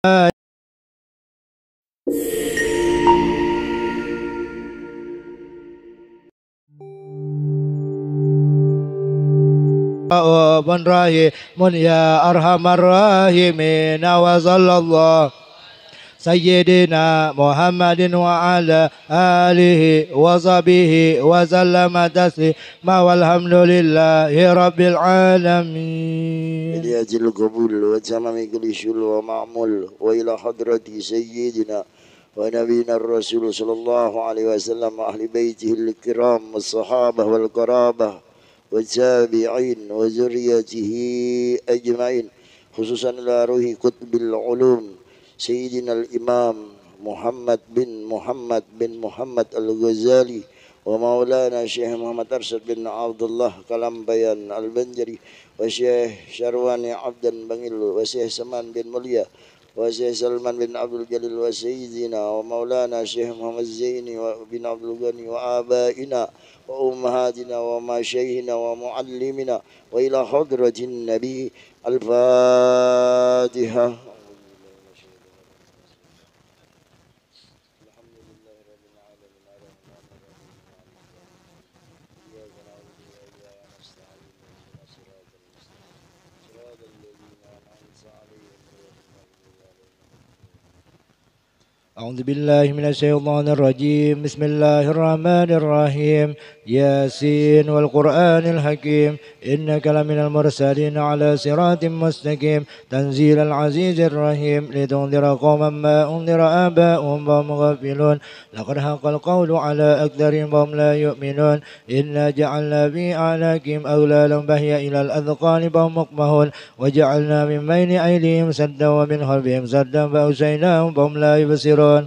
راهيم يا أرحم الراحمين وصلى الله سيدنا محمد وعلى آله وصحبه وسلم تسليما والحمد لله رب العالمين. لأجل القبول وتمام كل شل ومعمول وإلى حضرة سيدنا ونبينا الرسول صلى الله عليه وسلم أهل بيته الكرام والصحابة والقرابة والتابعين وذريته أجمعين، خصوصا إلى روح قطب العلوم سيدنا الإمام محمد بن محمد الغزالي ومولانا شيخ محمد أرشد بن عبد الله كلامبيان البنجري وشيخ شرواني عبدا بنجل وشيخ سمان بن مليا وشيخ سلمان بن عبد الجليل وسيدنا ومولانا شيخ محمد زيني بن عبد الغني وآبائنا وأمهاتنا ومشايخنا ومعلمنا وإلى حضرة النبي. الفاتحة. أعوذ بالله من الشيطان الرجيم. بسم الله الرحمن الرحيم. ياسين والقرآن الحكيم إنك لمن المرسلين على صراط مستقيم تنزيل العزيز الرحيم لتنذر قوما ما أنذر آباؤهم وهم غافلون لقد حق القول على أكثرهم وهم لا يؤمنون إنا جعلنا في أعناقهم أغلالا فهي إلى الأذقان فهم مقمحون وجعلنا من بين أيديهم سدا ومن خلفهم سدا فأغشيناهم فهم لا يبصرون.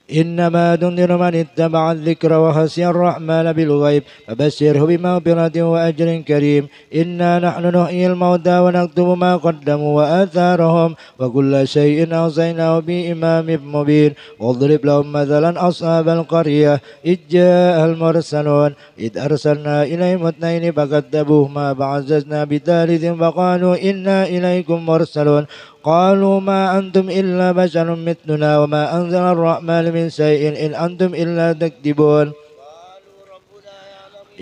إنما تنذر من اتبع الذكر وخشي الرحمن بالغيب فبشره بمغفرة وأجر كريم. إنا نحن نحيي الموتى ونكتب ما قدموا وآثارهم وكل شيء أوصيناه بإمام مبين. واضرب لهم مثلا أصحاب القرية إذ جاء المرسلون إذ أرسلنا إليهم اثنين فكذبوهما فعززنا بثالث فقالوا إنا إليكم مرسلون قالوا ما أنتم إلا بشر مثلنا وما أنزل الرحمن من شيء إن أنتم إلا تكذبون.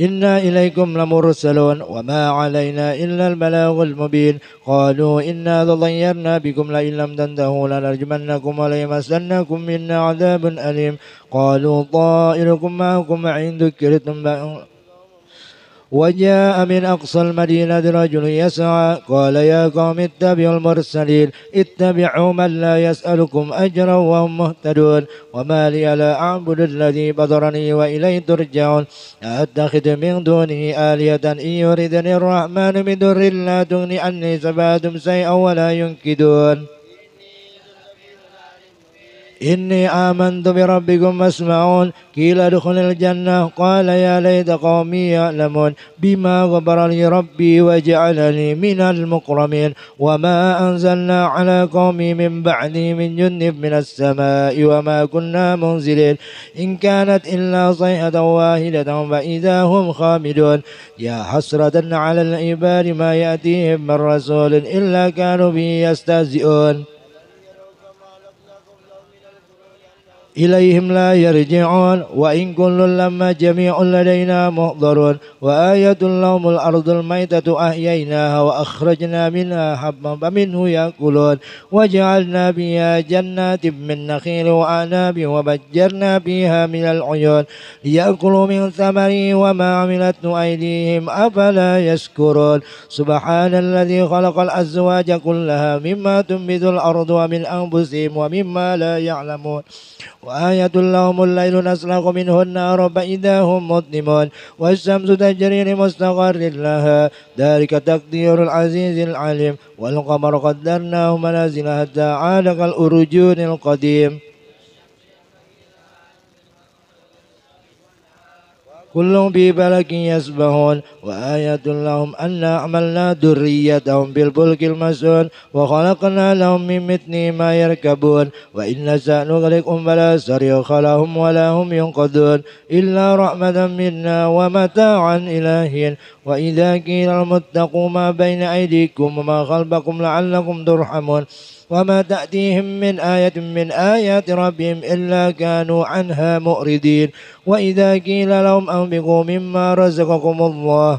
إنا إليكم لمرسلون وما علينا إلا البلاغ المبين. قالوا إنا تطيرنا بكم لئن لم تنتهوا لنرجمنكم وليمسنكم منا عذاب أليم. قالوا طائركم معكم إن ذكرتم. وجاء من أقصى المدينة رجل يسعى قال يا قوم اتبعوا المرسلين اتبعوا من لا يسألكم أجرا وهم مهتدون. وما لي لا أعبد الذي فطرني وإليه ترجعون أتخذ من دونه آلهة إن يردني الرحمن بضر لا تغني عني شفاعتهم شيئا ولا ينقذون. إني آمنت بربكم فاسمعون. قيل ادخل الجنة قال يا ليت قومي يعلمون بما غفر لي ربي وجعلني من المكرمين. وما أنزلنا على قومي من بعدي من جند من السماء وما كنا منزلين إن كانت إلا صيحة واحدة فإذا هم خامدون. يا حسرة على العباد ما يأتيهم من رسول إلا كانوا به يستهزئون. إليهم لا يرجعون وإن كل لما جميع لدينا محضرون. وآية لهم الأرض الميتة أحييناها وأخرجنا منها حبا فمنه يأكلون وجعلنا فيها جنات من نخيل وأعناب وفجرنا فيها من العيون ليأكلوا من ثمره وما عملته أيديهم أفلا يشكرون. سبحان الذي خلق الأزواج كلها مما تنبت الأرض ومن أنفسهم ومما لا يعلمون. وآية لهم الليل نسلخ منه النار فإذا هم مظلمون والشمس تجري لمستقر لها ذلك تقدير العزيز العليم. والقمر قدرناه منازل حتى عاد كالأرجون القديم. كلهم في فلك يسبحون. وآية لهم أنا عملنا ذريتهم بالفلك المشحون وخلقنا لهم من مثله ما يركبون وإن نشأ نغرقهم فلا صريخ لهم ولا هم ينقذون إلا رحمة منا ومتاعا إلى حين. وإذا قيل المتقوا ما بين أيديكم وما خلفكم لعلكم ترحمون وما تأتيهم من آية من آيات ربهم إلا كانوا عنها مؤردين وإذا قيل لهم أنفقوا مما رزقكم الله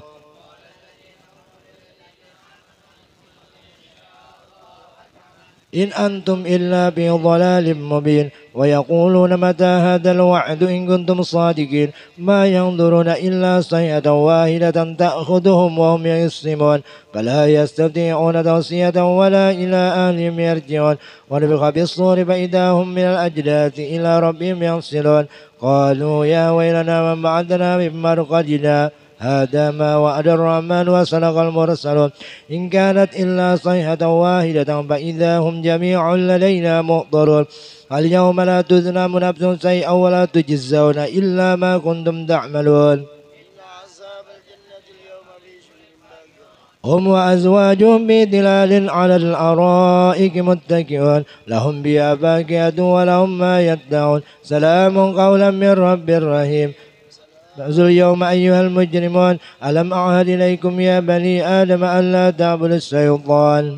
إن أنتم إلا في ضلال مبين ويقولون متى هذا الوعد إن كنتم صادقين ما ينظرون إلا صيحة واحدة تأخذهم وهم يصرمون فلا يستطيعون توصية ولا إلى أهلهم يرجعون ونفخ بالصور فإذا هم من الأجداث إلى ربهم ينصرون قالوا يا ويلنا من بعثنا من مرقدنا هذا ما وعد الرحمن وصدق المرسلون إن كانت إلا صيحة واحدة فإذا هم جميع لدينا محضرون اليوم لا تظلم نفس شيئا ولا تجزون إلا ما كنتم تعملون هم وأزواجهم بظلال على الأرائك متكئون لهم فيها فاكهة ولهم ما يدعون سلام قولا من رب رحيم فاعزوا اليوم أيها المجرمون ألم أعهد إليكم يا بني آدم ألا تعبدوا الشيطان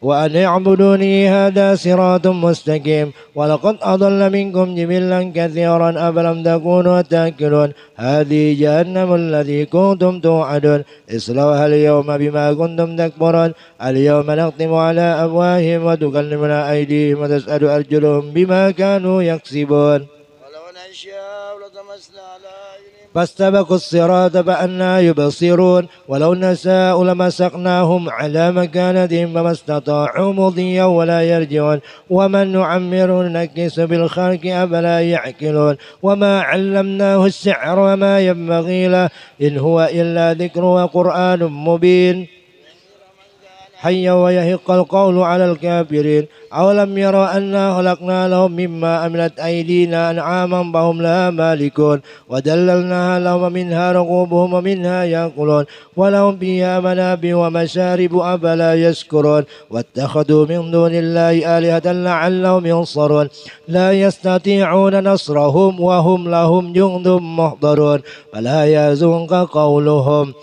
وأن اعبدوني هذا صراط مستقيم ولقد أضل منكم جبلا كثيرا أفلم تكونوا تأكلون هذه جهنم التي كنتم توعدون اصلوها اليوم بما كنتم تكفرون اليوم نختم على أفواههم وتكلمنا أيديهم وتسأل أرجلهم بما كانوا يكسبون فاستبقوا الصراط فأنى يبصرون ولو نشاء لمسخناهم على مكانتهم فما استطاعوا مضيا ولا يرجعون ومن نعمره نكس بالخلق أفلا يعقلون وما علمناه الشعر وما ينبغي له إن هو إلا ذكر وقرآن مبين حيا ويهق القول على الكافرين أولم يروا أنا خلقنا لهم مما عملت أيدينا أنعاما فهم لها مالكون وذللناها لهم منها ركوبهم ومنها يأكلون ولهم فيها منابع ومشارب أفلا يشكرون واتخذوا من دون الله آلهة لعلهم ينصرون لا يستطيعون نصرهم وهم لهم جند محضرون فلا يحزنك قولهم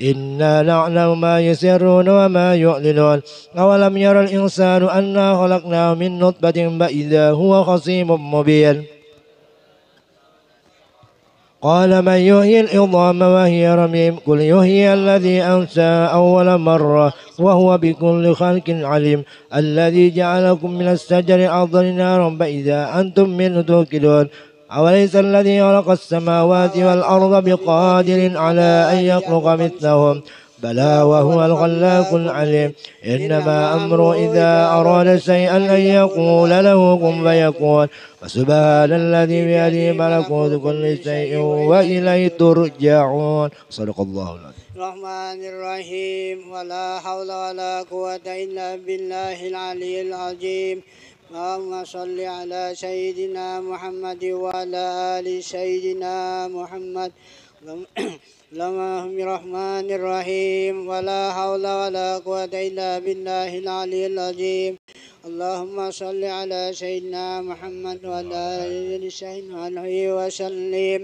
إنا نعلم ما يسرون وما يعلنون أولم ير الإنسان أنا خلقناه من نطفة فإذا هو خصيم مبين قال من يحيي العظام وهي رميم قل يحيي الذي أنشأ أول مرة وهو بكل خلق عليم الذي جعلكم من الشجر الأخضر نارا فإذا أنتم منه توقدون أوليس الذي خلق السماوات والأرض بقادر على أن يخلق مثلهم بلى وهو الخلاق العليم إنما أمره إذا أراد شيئا أن يقول له كن فيكون فسبحان الذي بيده ملكوت كل شيء وإليه ترجعون صدق الله العظيم الرحمن الرحيم ولا حول ولا قوة إلا بالله العلي العظيم اللهم صل على سيدنا محمد وعلى آل سيدنا محمد اللهم الرحمن الرحيم ولا حول ولا قوة إلا بالله العلي العظيم اللهم صل على سيدنا محمد وعلى آل سيدنا محمد وسلم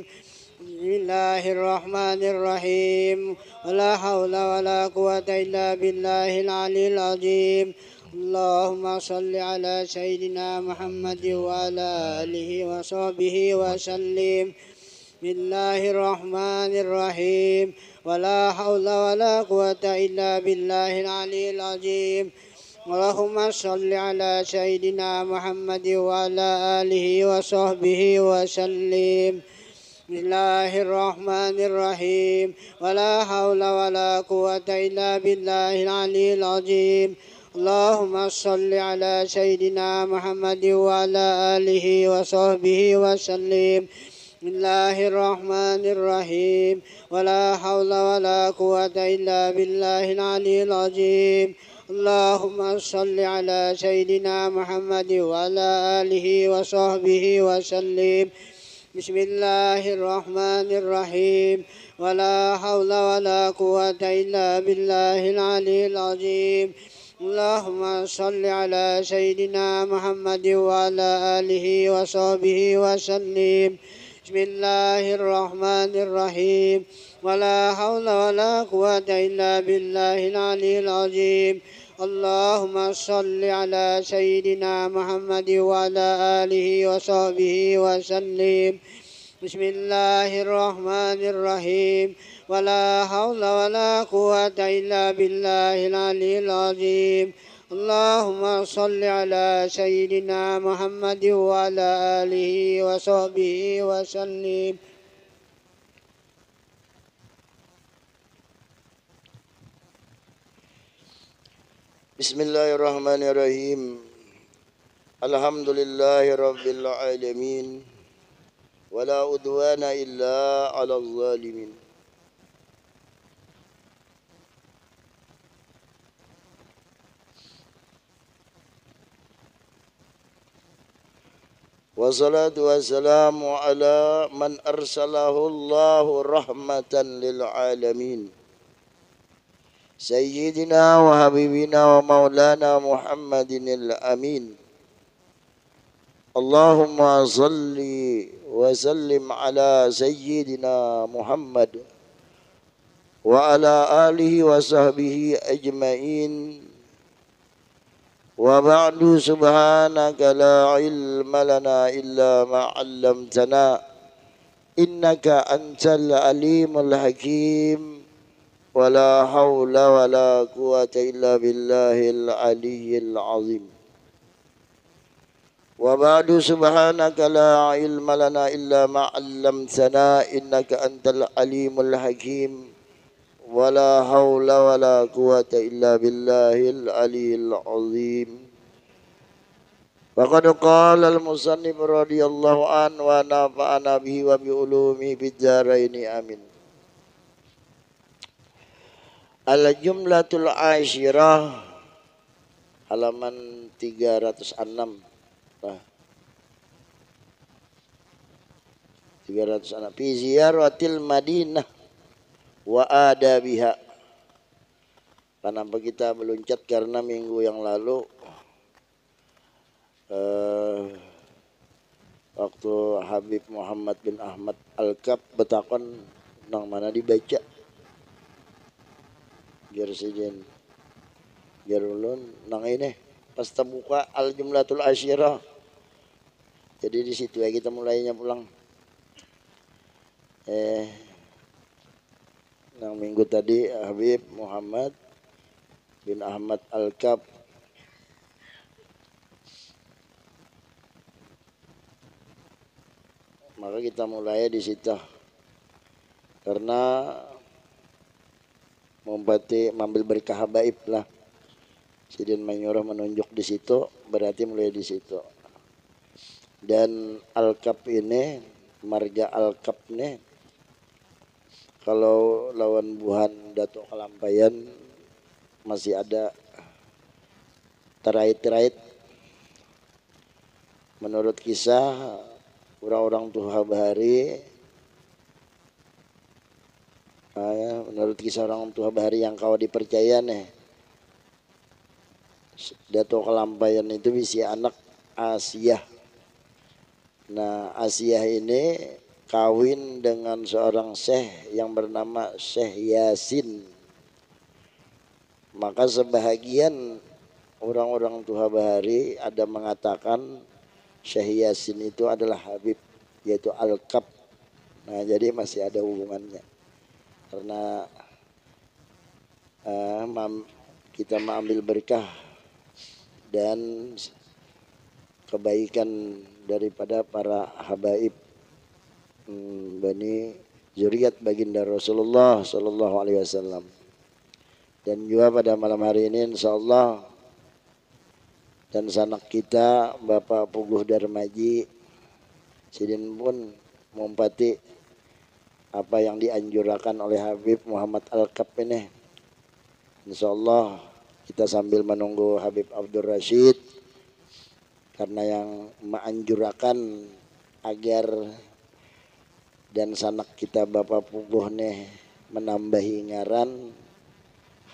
بسم الله الرحمن الرحيم ولا حول ولا قوة إلا بالله العلي العظيم اللهم صل على سيدنا محمد وعلى آله وصحبه وسلم بسم الله الرحمن الرحيم ولا حول ولا قوة إلا بالله العلي العظيم اللهم صل على سيدنا محمد وعلى آله وصحبه وسلم بسم الله الرحمن الرحيم ولا حول ولا قوة إلا بالله العلي العظيم اللهم صل على سيدنا محمد وعلى آله وصحبه وسلم بسم الله الرحمن الرحيم ولا حول ولا قوة إلا بالله العلي العظيم اللهم صل على سيدنا محمد وعلى آله وصحبه وسلم بسم الله الرحمن الرحيم ولا حول ولا قوة إلا بالله العلي العظيم اللهم صل على سيدنا محمد وعلى آله وصحبه وسلم بسم الله الرحمن الرحيم ولا حول ولا قوة إلا بالله العلي العظيم اللهم صل على سيدنا محمد وعلى آله وصحبه وسلم بسم الله الرحمن الرحيم ولا حول ولا قوة إلا بالله العلي العظيم اللهم صل على سيدنا محمد وعلى آله وصحبه وسلم Bismillahirrahmanirrahim. Alhamdulillahi rabbil alamin. Wala udwana illa 'alal zalimin. Wassalatu wassalamu ala man arsalahu Allahu rahmatan lil alamin. Sayyidina wa habibina wa maulana Muhammadinil amin. Allahumma salli wa sallim ala sayyidina Muhammad wa ala alihi wa sahbihi ajma'in. Wa ba'du subhanaka la ilma lana illa ma 'allamtana innaka antal alimul hakim. Wala haula wala quwata illa billahil aliyyil azim. Wa ba'du subhanaka la ilma lana illa ma 'allamtana innaka antal alimul hakim. Wala haula wala quwata illa billahil aliyyil azim. Faqad qala al-musannif radhiyallahu an wa nafa'ana bihi wa bi ulumi fid dharaini amin. Al-jumlatul asyirah halaman 306. 306 fi ziyaratil Madinah wa adabiha. Kenapa kita meluncat? Karena minggu yang lalu waktu Habib Muhammad bin Ahmad Al-Kap betakon nang mana dibaca biar sejen biar ulun nang ini pas terbuka al-jumlatul asyirah. Jadi di situ ya kita mulainya pulang. Nang minggu tadi Habib Muhammad bin Ahmad Al-Kap maka kita mulai di situ karena membati mengambil berkah habaib lah. Sidin menyuruh menunjuk di situ berarti mulai di situ. Dan Al-Kap ini marga Al-Kap nih kalau lawan buhan Datuk Kalampayan masih ada terait-terait. Menurut kisah orang-orang Tuha Bahari, menurut kisah orang Tuha Bahari yang kau dipercaya nih, Datuk Kalampayan itu bisa anak Asiyah. Nah Asiyah ini kawin dengan seorang syekh yang bernama Syekh Yasin. Maka sebahagian orang-orang Tuha Bahari ada mengatakan Syekh Yasin itu adalah Habib, yaitu Al-Kap. Nah jadi masih ada hubungannya. Karena kita mengambil berkah dan kebaikan daripada para habaib bani zuriat baginda Rasulullah sallallahu alaihi wasallam. Dan juga pada malam hari ini insyaallah dan sanak kita Bapak Puguh Darmaji sidin pun mumpati apa yang dianjurkan oleh Habib Muhammad Al-Kap ini. Insyaallah kita sambil menunggu Habib Abdul Rashid karena yang menganjurkan agar dan sanak kita Bapak Puguh nih menambahi ngaran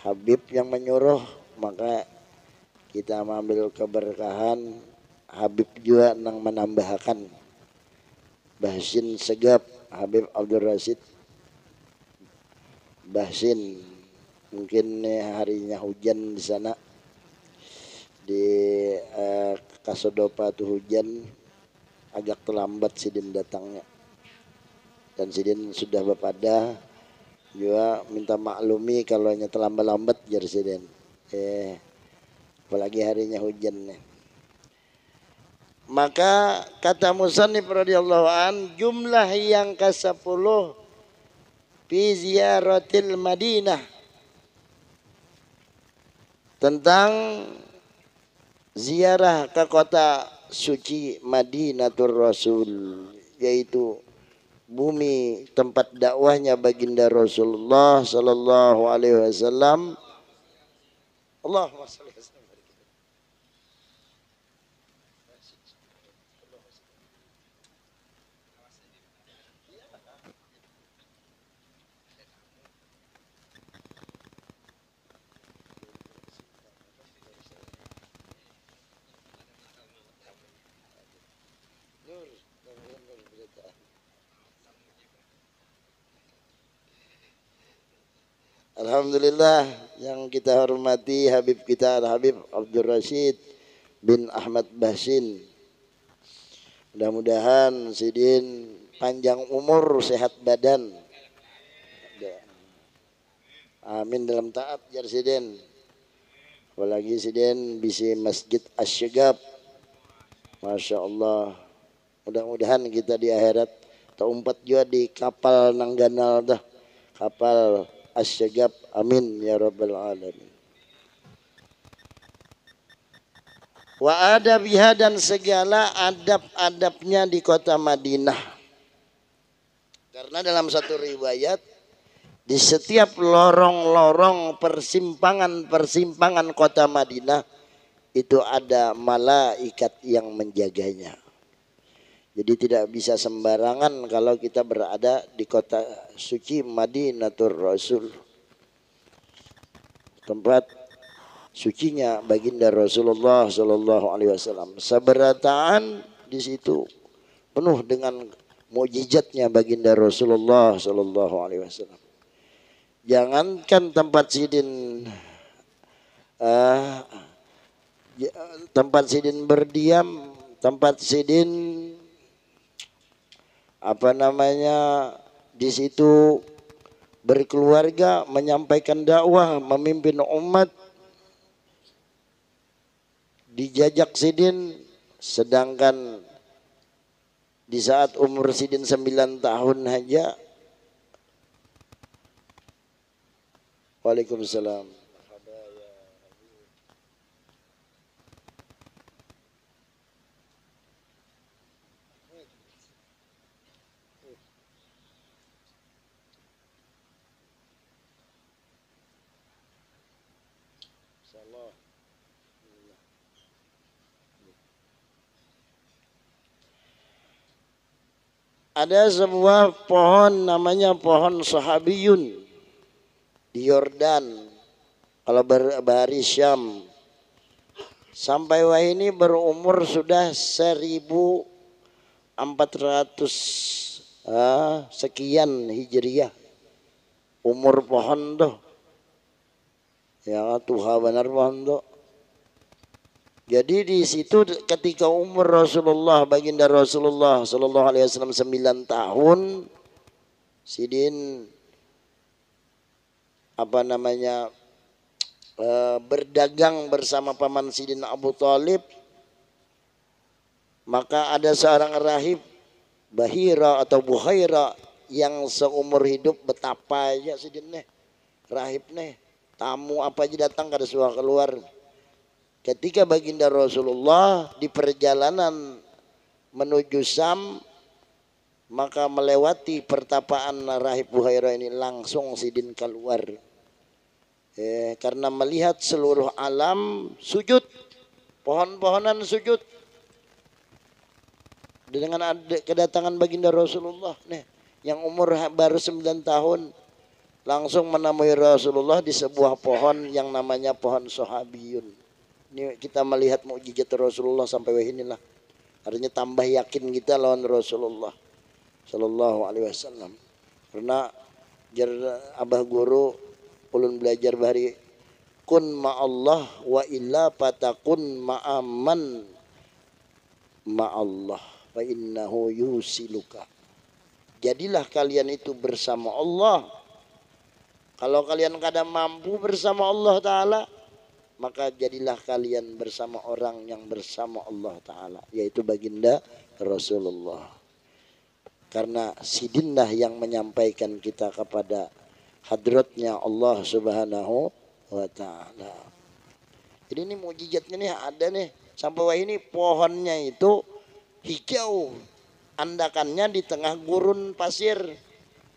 Habib yang menyuruh, maka kita mengambil keberkahan Habib juga nang menambahkan. Bahsin Segap, Habib Abdul Rasid Bahsin. Mungkin harinya hujan di sana, di Kasodopa tuh hujan, agak terlambat Sidin datangnya. Dan Sidin sudah bepada juga minta maklumi kalau hanya terlambat-lambat jar Sidin. Apalagi harinya hujan nih. Maka kata Musannif radhiyallahu an, jumlah yang ke-10 fi ziyaratil Madinah, tentang ziarah ke kota suci Madinatul Rasul, yaitu bumi tempat dakwahnya baginda Rasulullah sallallahu alaihi wasallam. Allahumma shalli ala sayyidina. Alhamdulillah, yang kita hormati Habib kita Habib Abdul Rasid bin Ahmad Bahsin. Mudah-mudahan Sidin panjang umur, sehat badan. Amin dalam taat jar Sidin. Apalagi Sidin bisa Masjid Asy-Syagab. Masya Allah. Mudah-mudahan kita di akhirat terumpat juga di kapal Nangganal dah. Kapal Asy-Syagab, amin ya rabbal alamin. Wa adabiha, dan segala adab-adabnya di kota Madinah. Karena dalam satu riwayat, di setiap lorong-lorong persimpangan-persimpangan kota Madinah itu ada malaikat yang menjaganya. Jadi tidak bisa sembarangan kalau kita berada di kota suci Madinatul Rasul, tempat sucinya baginda Rasulullah sallallahu alaihi wasallam. Sabarataan di situ penuh dengan mukjizatnya baginda Rasulullah sallallahu alaihi wasallam. Jangankan tempat Sidin berdiam, tempat Sidin di situ berkeluarga, menyampaikan dakwah, memimpin umat, dijajak Sidin. Sedangkan di saat umur Sidin 9 tahun aja. Waalaikumsalam. Ada sebuah pohon namanya pohon Sahabiyun di Yordan, kalau bahari Syam. Sampai wahini berumur sudah 1400 sekian Hijriah. Umur pohon tuh. Ya Tuhan benar pohon tuh. Jadi di situ ketika umur Rasulullah, baginda Rasulullah sallallahu alaihi wasallam 9 tahun, Sidin berdagang bersama paman Sidin Abu Thalib. Maka ada seorang rahib Bahira atau Buhaira yang seumur hidup betapa aja Sidin nih, rahib nih, tamu apa aja datang kada suka keluar. Ketika baginda Rasulullah di perjalanan menuju Syam, maka melewati pertapaan rahib Buhaira ini, langsung Sidin keluar. Karena melihat seluruh alam sujud, pohon-pohonan sujud dengan kedatangan baginda Rasulullah nih, yang umur baru 9 tahun, langsung menemui Rasulullah di sebuah pohon yang namanya pohon Sahabiyun. Ini kita melihat mukjizat Rasulullah sampai inilah. Artinya tambah yakin kita lawan Rasulullah. sallallahu alaihi wasallam. Karena jar abah guru ulun belajar bahari kun ma'allah wa illa fatakun ma'aman ma'allah fa innahu yusiluka. Jadilah kalian itu bersama Allah. Kalau kalian kada mampu bersama Allah Ta'ala, maka jadilah kalian bersama orang yang bersama Allah Ta'ala, yaitu baginda Rasulullah. Karena sidinlah yang menyampaikan kita kepada hadratnya Allah Subhanahu wa Ta'ala. Jadi ini mukjizatnya nih ada nih. Sampai wah ini pohonnya itu hijau, andakannya di tengah gurun pasir.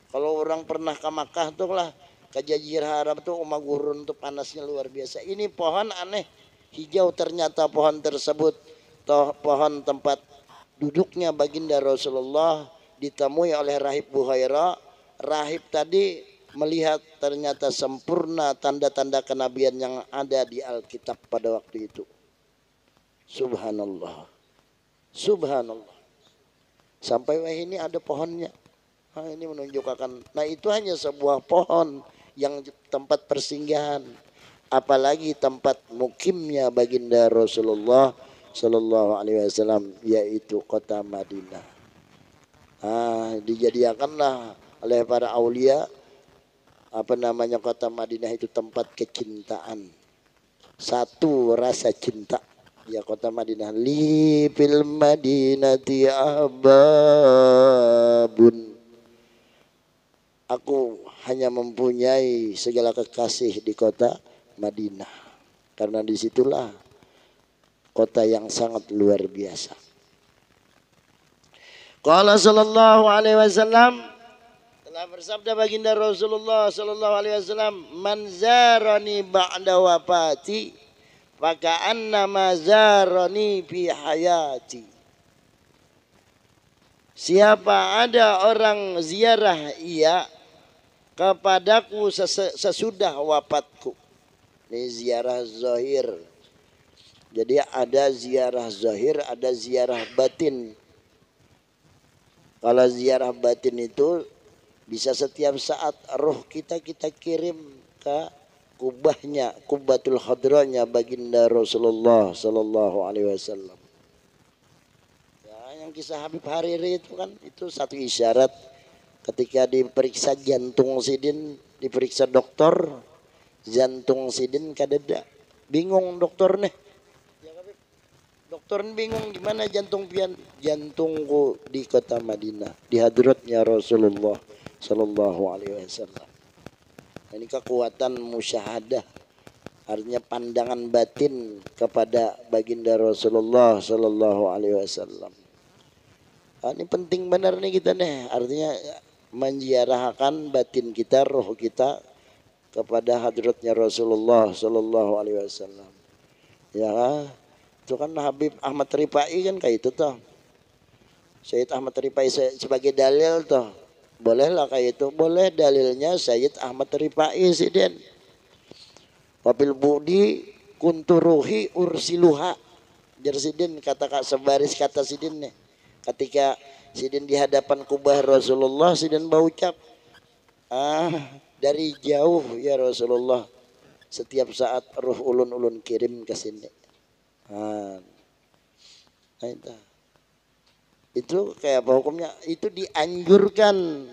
Kalau orang pernah ke Makkah tuh lah, ke Jazirah Arab tuh gurun tuh panasnya luar biasa. Ini pohon aneh, hijau ternyata pohon tersebut. Toh pohon tempat duduknya baginda Rasulullah ditemui oleh Rahib Buhaira. Rahib tadi melihat ternyata sempurna tanda-tanda kenabian yang ada di Alkitab pada waktu itu. Subhanallah. Subhanallah. Sampai wah ini ada pohonnya. Nah, ini menunjukkan. Nah itu hanya sebuah pohon yang tempat persinggahan. Apalagi tempat mukimnya baginda Rasulullah sallallahu alaihi wasallam, yaitu kota Madinah. Dijadikanlah oleh para aulia kota Madinah itu tempat kecintaan. Satu rasa cinta. Ya kota Madinah, li fil madinati ahbabun. Aku hanya mempunyai segala kekasih di kota Madinah. Karena disitulah kota yang sangat luar biasa. Qala sallallahu alaihi wasallam, telah bersabda baginda Rasulullah sallallahu alaihi wasallam, man zarani ba'da wafati faka'annama zarani fi hayati. Siapa ada orang ziarah ia kepadaku sesudah wafatku. Ini ziarah zahir. Jadi ada ziarah zahir, ada ziarah batin. Kalau ziarah batin itu bisa setiap saat roh kita kirim ke kubahnya, kubatul hadranya baginda Rasulullah sallallahu alaihi wasallam. Ya, yang kisah Habib Hariri itu kan itu satu isyarat ketika diperiksa jantung sidin, diperiksa dokter, jantung sidin kadeda. Bingung dokter nih. Ya Habib. Dokter bingung gimana jantung pian? Jantungku di kota Madinah, di hadratnya Rasulullah sallallahu alaihi wasallam. Ini kekuatan musyahadah, artinya pandangan batin kepada baginda Rasulullah sallallahu alaihi wasallam. Ini penting benar nih kita nih, artinya menziarahkan batin kita, roh kita kepada hadratnya Rasulullah sallallahu alaihi wasallam. Ya, itu kan Habib Ahmad Rifai kan kayak itu toh. Syed Ahmad Rifai sebagai dalil toh. Bolehlah kayak itu, boleh dalilnya Sayyid Ahmad Rifai sidin. Wabil budi kunturuhi ursiluha. Jar sidin kata sebaris kata sidin nih. Ketika sidin di hadapan kubah Rasulullah, sidin berucap, dari jauh ya Rasulullah, setiap saat ruh ulun kirim ke sini. Itu kayak apa hukumnya? Itu dianjurkan.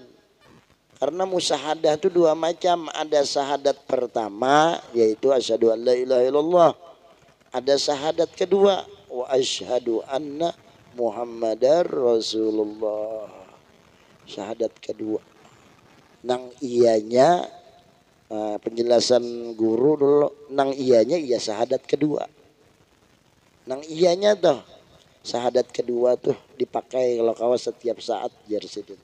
Karena musyahadah itu dua macam. Ada syahadat pertama, yaitu asyhadu an la ilaha illallah. Ada syahadat kedua, wa asyhadu anna Muhammadar Rasulullah. Syahadat kedua. Nang iyanya, penjelasan guru dulu, nang iyanya iya syahadat kedua. Nang iyanya tuh syahadat kedua tuh dipakai kalau kawas setiap saat jersidin.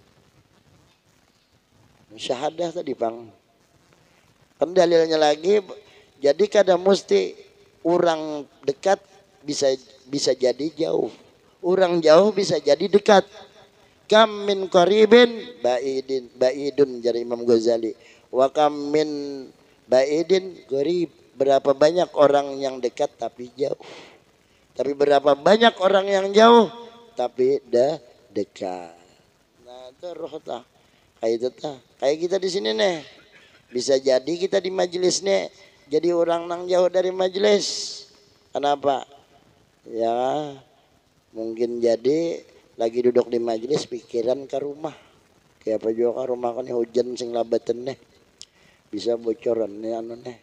Syahadah tadi bang. Kan dalilnya lagi, jadi kadang mesti orang dekat bisa jadi jauh. Orang jauh bisa jadi dekat. Kam min qaribin baidun jari Imam Ghazali. Wa kam min baidin qarib. Berapa banyak orang yang dekat tapi jauh. Tapi berapa banyak orang yang jauh tapi dekat. Nah, ke roh tah. Kayak itu tah. Kayak kita di sini nih. Bisa jadi kita di majelis nih jadi orang nang jauh dari majelis. Kenapa? Ya mungkin jadi lagi duduk di majelis pikiran ke rumah. Kayak apa juga ke rumah kan hujan sing labatan nih. Bisa bocoran nih anu nih.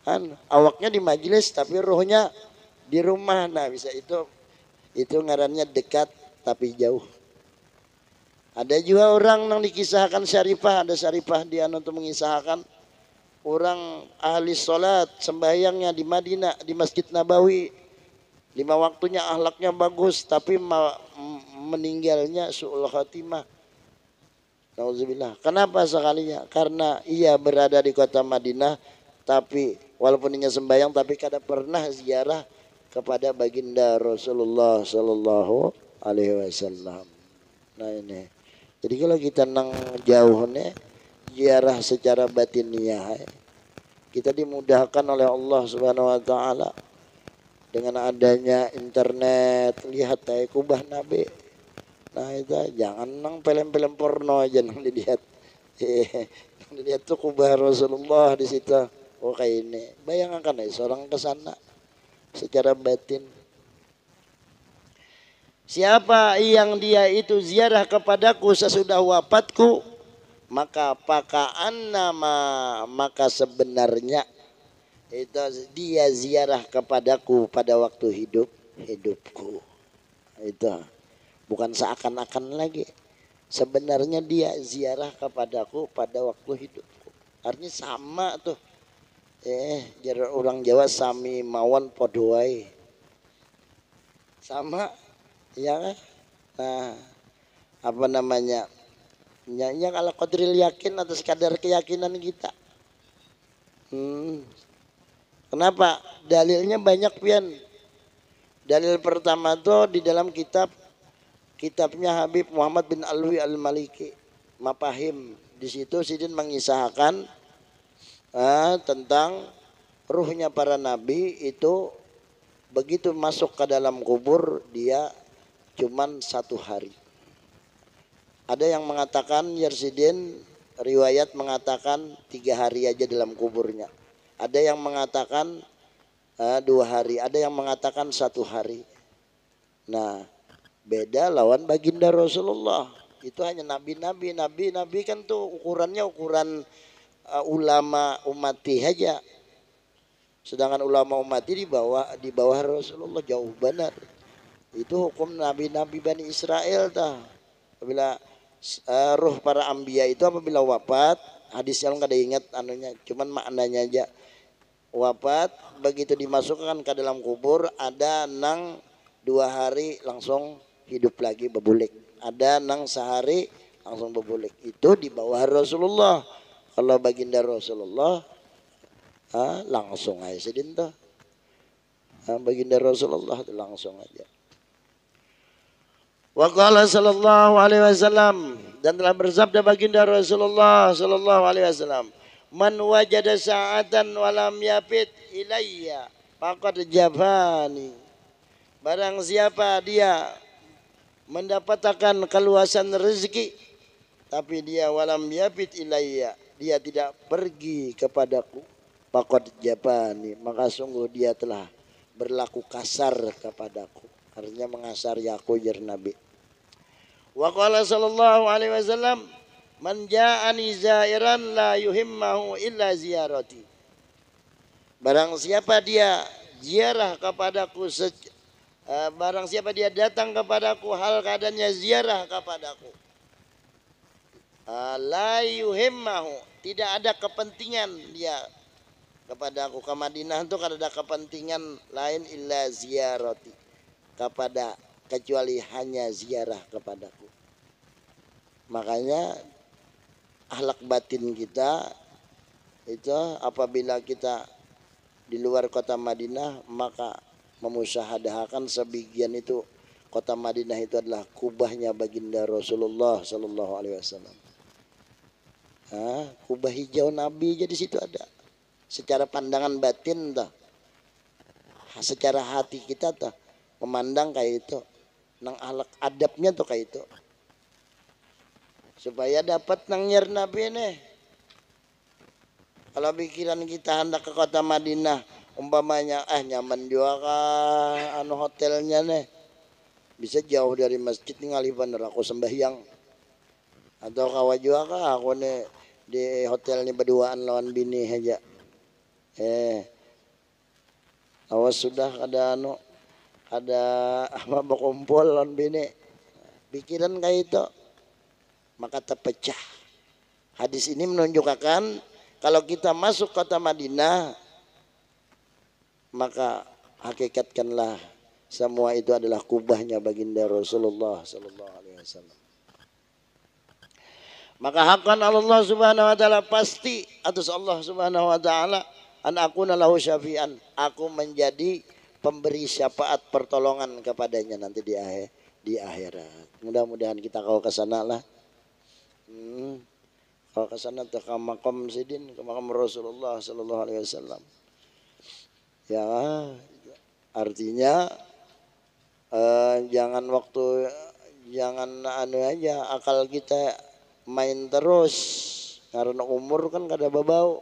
Kan awaknya di majelis tapi rohnya di rumah. Nah bisa itu ngarannya dekat tapi jauh. Ada juga orang yang dikisahkan syarifah, ada syarifah dia untuk mengisahkan orang ahli sholat sembahyangnya di Madinah di Masjid Nabawi 5 waktunya akhlaknya bagus tapi meninggalnya su'ul khatimah. Nauzubillah. Kenapa sekalinya? Karena ia berada di kota Madinah tapi walaupun ia sembahyang tapi kada pernah ziarah kepada baginda Rasulullah sallallahu alaihi wasallam. Nah ini. Jadi kalau kita nang jauh nih ziarah secara batiniah kita dimudahkan oleh Allah Subhanahu wa taala dengan adanya internet, lihat kubah Nabi. Nah itu jangan nang film-film porno aja nang dilihat. Dilihat tuh kubah Rasulullah di situ. Oh kayak ini. Bayangkan seorang ke sana secara batin. Siapa yang dia itu ziarah kepadaku sesudah wafatku, maka maka sebenarnya itu dia ziarah kepadaku pada waktu hidupku. Itu bukan seakan-akan lagi. Sebenarnya dia ziarah kepadaku pada waktu hidupku. Artinya sama tuh. Jar orang Jawa sami mawon podoai. Sama ya kan? Nah, apa namanya? Yang ala qadril yakin atas kadar keyakinan kita. Kenapa? Dalilnya banyak pian. Dalil pertama tuh di dalam kitabnya Habib Muhammad bin Alwi Al-Maliki Mafahim. Di situ Sidin mengisahkan tentang ruhnya para nabi itu begitu masuk ke dalam kubur dia cuman 1 hari. Ada yang mengatakan Yersidin riwayat mengatakan 3 hari aja dalam kuburnya. Ada yang mengatakan 2 hari, ada yang mengatakan 1 hari. Nah, beda lawan baginda Rasulullah. Itu hanya nabi-nabi kan tuh ukurannya ukuran ulama umati aja. Sedangkan ulama umati di bawah Rasulullah jauh benar. Itu hukum nabi-nabi Bani Israel tah. Apabila ruh para ambia itu apabila wafat, hadis yang kada ingat anunya, cuman maknanya aja. Wafat begitu dimasukkan ke dalam kubur ada nang 2 hari langsung hidup lagi bebulik. Ada nang sehari langsung bebulik. Itu di bawah Rasulullah. Kalau baginda Rasulullah langsung aja sedin tuh. Baginda Rasulullah itu langsung aja. Wa qala sallallahu alaihi wasallam dan telah bersabda baginda Rasulullah sallallahu alaihi wasallam, "Man wajada sa'atan wa lam yafit ilayya faqad jafani." Barang siapa dia mendapatkan keluasan rezeki tapi dia walam yafit ilayya, dia tidak pergi kepadaku, faqad jafani, maka sungguh dia telah berlaku kasar kepadaku. Artinya mengasari aku jar Nabi. Wa qala sallallahu alaihi wasallam, "Man ja'ani zairan la yuhimmahu illa ziyarati." Barang siapa dia ziarah kepadaku barang siapa dia datang kepadaku hal keadaannya ziarah kepadaku. La yuhimmahu, tidak ada kepentingan dia kepadaku ke Madinah itu kada ada kepentingan lain illa ziyarati, kecuali hanya ziarah kepadaku. Makanya akhlak batin kita itu apabila kita di luar kota Madinah maka memusyahadahkan sebagian itu kota Madinah itu adalah kubahnya baginda Rasulullah sallallahu alaihi wasallam. Kubah hijau Nabi jadi situ ada. Secara pandangan batin dah. Secara hati kita dah memandang kayak itu. Nang akhlak adabnya tuh kayak itu. supaya dapat nang nyer Nabi nih. Kalau pikiran kita hendak ke kota Madinah, umpamanya nyaman juga kah anu hotelnya nih, bisa jauh dari masjid ningali bener aku sembahyang, atau kawa juga kah aku nih di hotelnya berduaan lawan bini aja. Awas sudah ada apa berkumpul lawan bini, pikiran kayak itu maka terpecah. Hadis ini menunjukkan kalau kita masuk kota Madinah, maka hakikatkanlah semua itu adalah kubahnya baginda Rasulullah sallallahu alaihi wasallam. Maka hakkan Allah Subhanahu wa taala pasti atas Allah Subhanahu wa taala an akuna lahu syafi'an, aku menjadi pemberi syafaat pertolongan kepadanya nanti di akhirat. Mudah-mudahan kita kau ke sana lah. Kalau ke sana ke makam Sidin, ke makam Rasulullah sallallahu alaihi wasallam. Ya, artinya jangan anu aja akal kita main terus karena umur kan kada babau.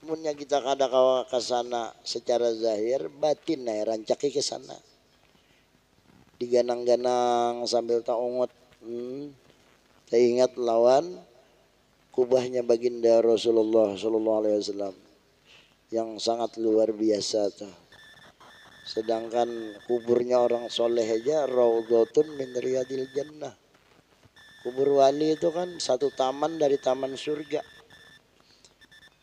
Munnya kita kada kawa ke sana secara zahir, batin rancaki ke sana. Diganang-ganang sambil taungut. Saya ingat lawan kubahnya baginda Rasulullah sallallahu alaihi wasallam yang sangat luar biasa tuh. Sedangkan kuburnya orang soleh aja raudhatun min riyadil jannah. Kubur wali itu kan satu taman dari taman surga.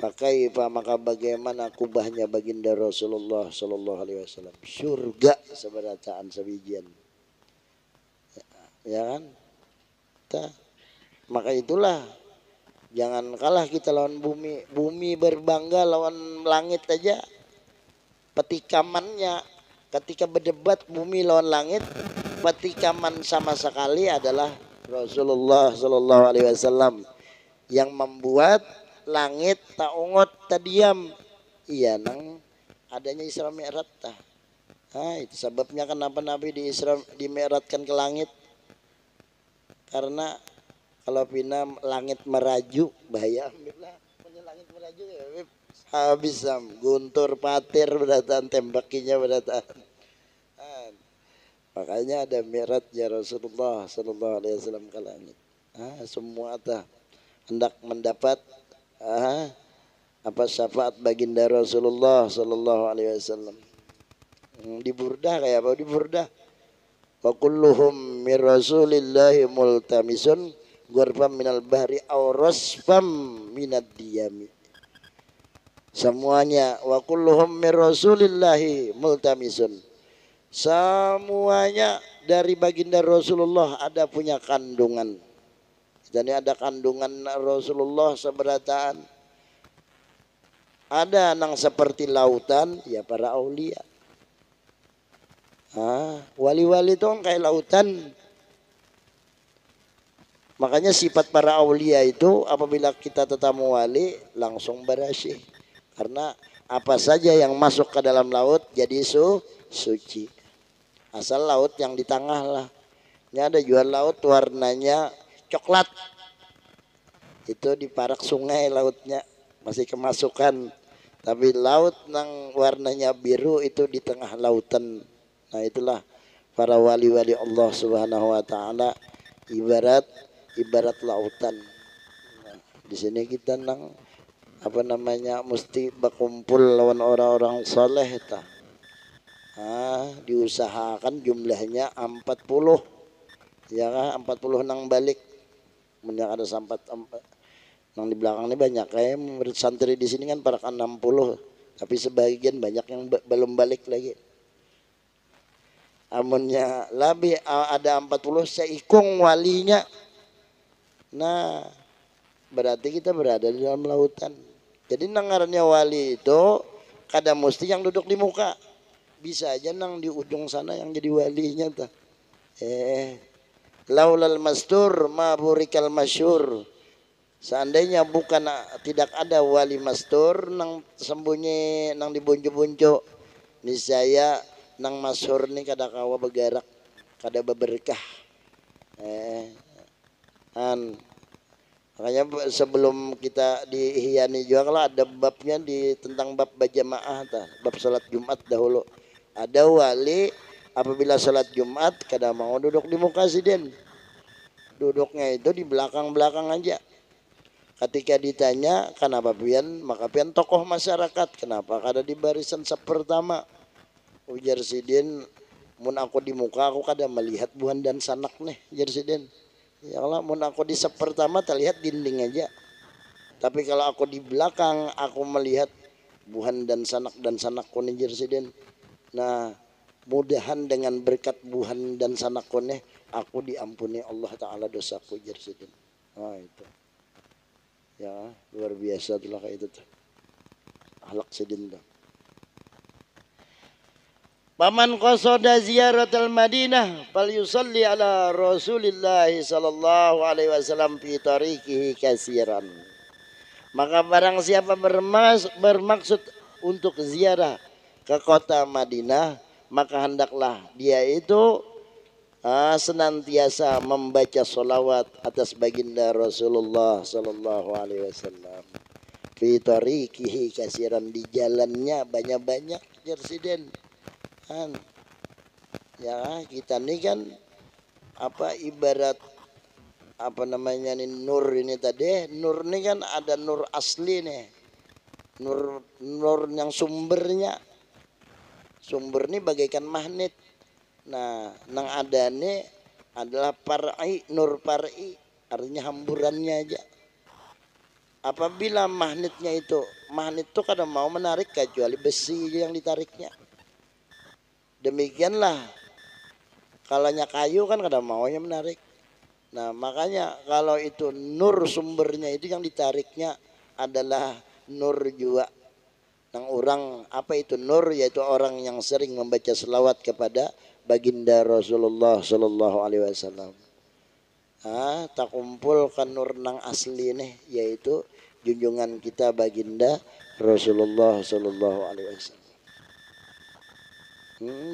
Maka bagaimana kubahnya baginda Rasulullah sallallahu alaihi wasallam, surga seberataan sebijian. Ya kan? Maka itulah jangan kalah kita lawan bumi. Bumi berbangga lawan langit aja. Petikamannya ketika berdebat bumi lawan langit, petikaman sama sekali adalah Rasulullah sallallahu alaihi wasallam yang membuat langit tak ungut tak diam. Iya nang adanya Isra Mi'raj tah. Itu sebabnya kenapa Nabi di-mi'rajkan ke langit. Karena kalau pina langit meraju bahaya. Punya langit meraju ya, habis guntur patir berdataan, tembakinya berdataan. Makanya ada mi'rajnya Rasulullah sallallahu alaihi wasallam ke langit. Semua hendak mendapat apa syafaat baginda Rasulullah sallallahu alaihi wasallam. Di Burdah kayak apa di Burdah? Wa kulluhum mir rasulillahi multamisun ghurfam minal bahri aw rasfam minad diyami. Semuanya wa kulluhum mir rasulillahi multamisun. Semuanya dari baginda Rasulullah ada punya kandungan. Dan ada kandungan Rasulullah seberataan. Ada nang seperti lautan ya para aulia. Wali-wali itu kayak lautan. Makanya sifat para aulia itu apabila kita tetamu wali langsung berasyih. Karena apa saja yang masuk ke dalam laut jadi suci. Asal laut yang di tengah lah. Ini ada jual laut warnanya coklat. Itu di parak sungai lautnya masih kemasukan. Tapi laut nang warnanya biru itu di tengah lautan. Nah itulah para wali-wali Allah Subhanahu wa taala ibarat lautan. Nah, di sini kita nang mesti berkumpul lawan orang-orang saleh ta. Diusahakan jumlahnya 40. Ya kan 40 nang balik. Menyak ada sampai nang di belakang ini banyak kayak murid santri di sini kan para 60. Tapi sebagian banyak yang belum balik lagi. Amunnya lebih ada 40 seikung walinya. Nah, berarti kita berada di dalam lautan. Jadi nangarannya wali itu kada mesti yang duduk di muka. Bisa aja nang di ujung sana yang jadi walinya ta. Laulal mastur ma burikal masyhur. Seandainya tidak ada wali mastur nang sembunyi nang dibunjuk-bunjuk, niscaya nang masyhur ni kada kawa bergerak, kada berberkah. Makanya sebelum kita di Ihya ini juga kalau ada babnya di tentang bab berjamaah, bab salat Jumat dahulu. Ada wali apabila salat Jumat kada mau duduk di muka sidin. Duduknya itu di belakang-belakang aja. Ketika ditanya kenapa pian, maka pian tokoh masyarakat, kenapa kada di barisan pertama? Ujar sidin, mun aku di muka aku kada melihat buhan dan sanak nih, ujar sidin. Ya Allah, mun aku di pertama terlihat dinding aja. Tapi kalau aku di belakang aku melihat buhan dan sanakku nih Jersiden. Nah, mudahan dengan berkat buhan dan sanakku nih aku diampuni Allah Ta'ala dosaku Jersiden. Nah itu. Ya, luar biasa tuh kayak itu tuh. Akhlak sidin tuh. Paman qasada ziyaratul Madinah fal yusalli ala Rasulillah sallallahu alaihi wasallam fi tariqihi katsiran. Maka barang siapa bermaksud untuk ziarah ke kota Madinah, maka hendaklah dia itu senantiasa membaca solawat atas baginda Rasulullah sallallahu alaihi wasallam. Fi tariqihi katsiran, di jalannya banyak-banyak Jersiden. Ya kita nih kan ibarat namanya nih nur ini tadi. Nur ini kan ada nur asli nih, nur yang sumber ini bagaikan magnet. Nah nang ada nih adalah par'i, nur par'i, artinya hamburannya aja. Apabila magnet itu kadang mau menarik kecuali besi yang ditariknya. Demikianlah kalanya kayu kan kadang maunya menarik. Nah makanya kalau itu nur sumbernya itu yang ditariknya adalah nur juga. Nang orang itu nur, yaitu orang yang sering membaca selawat kepada baginda Rasulullah Sallallahu Alaihi Wasallam. Tak kumpulkan nur nang asli nih, yaitu junjungan kita baginda Rasulullah Sallallahu Alaihi Wasallam.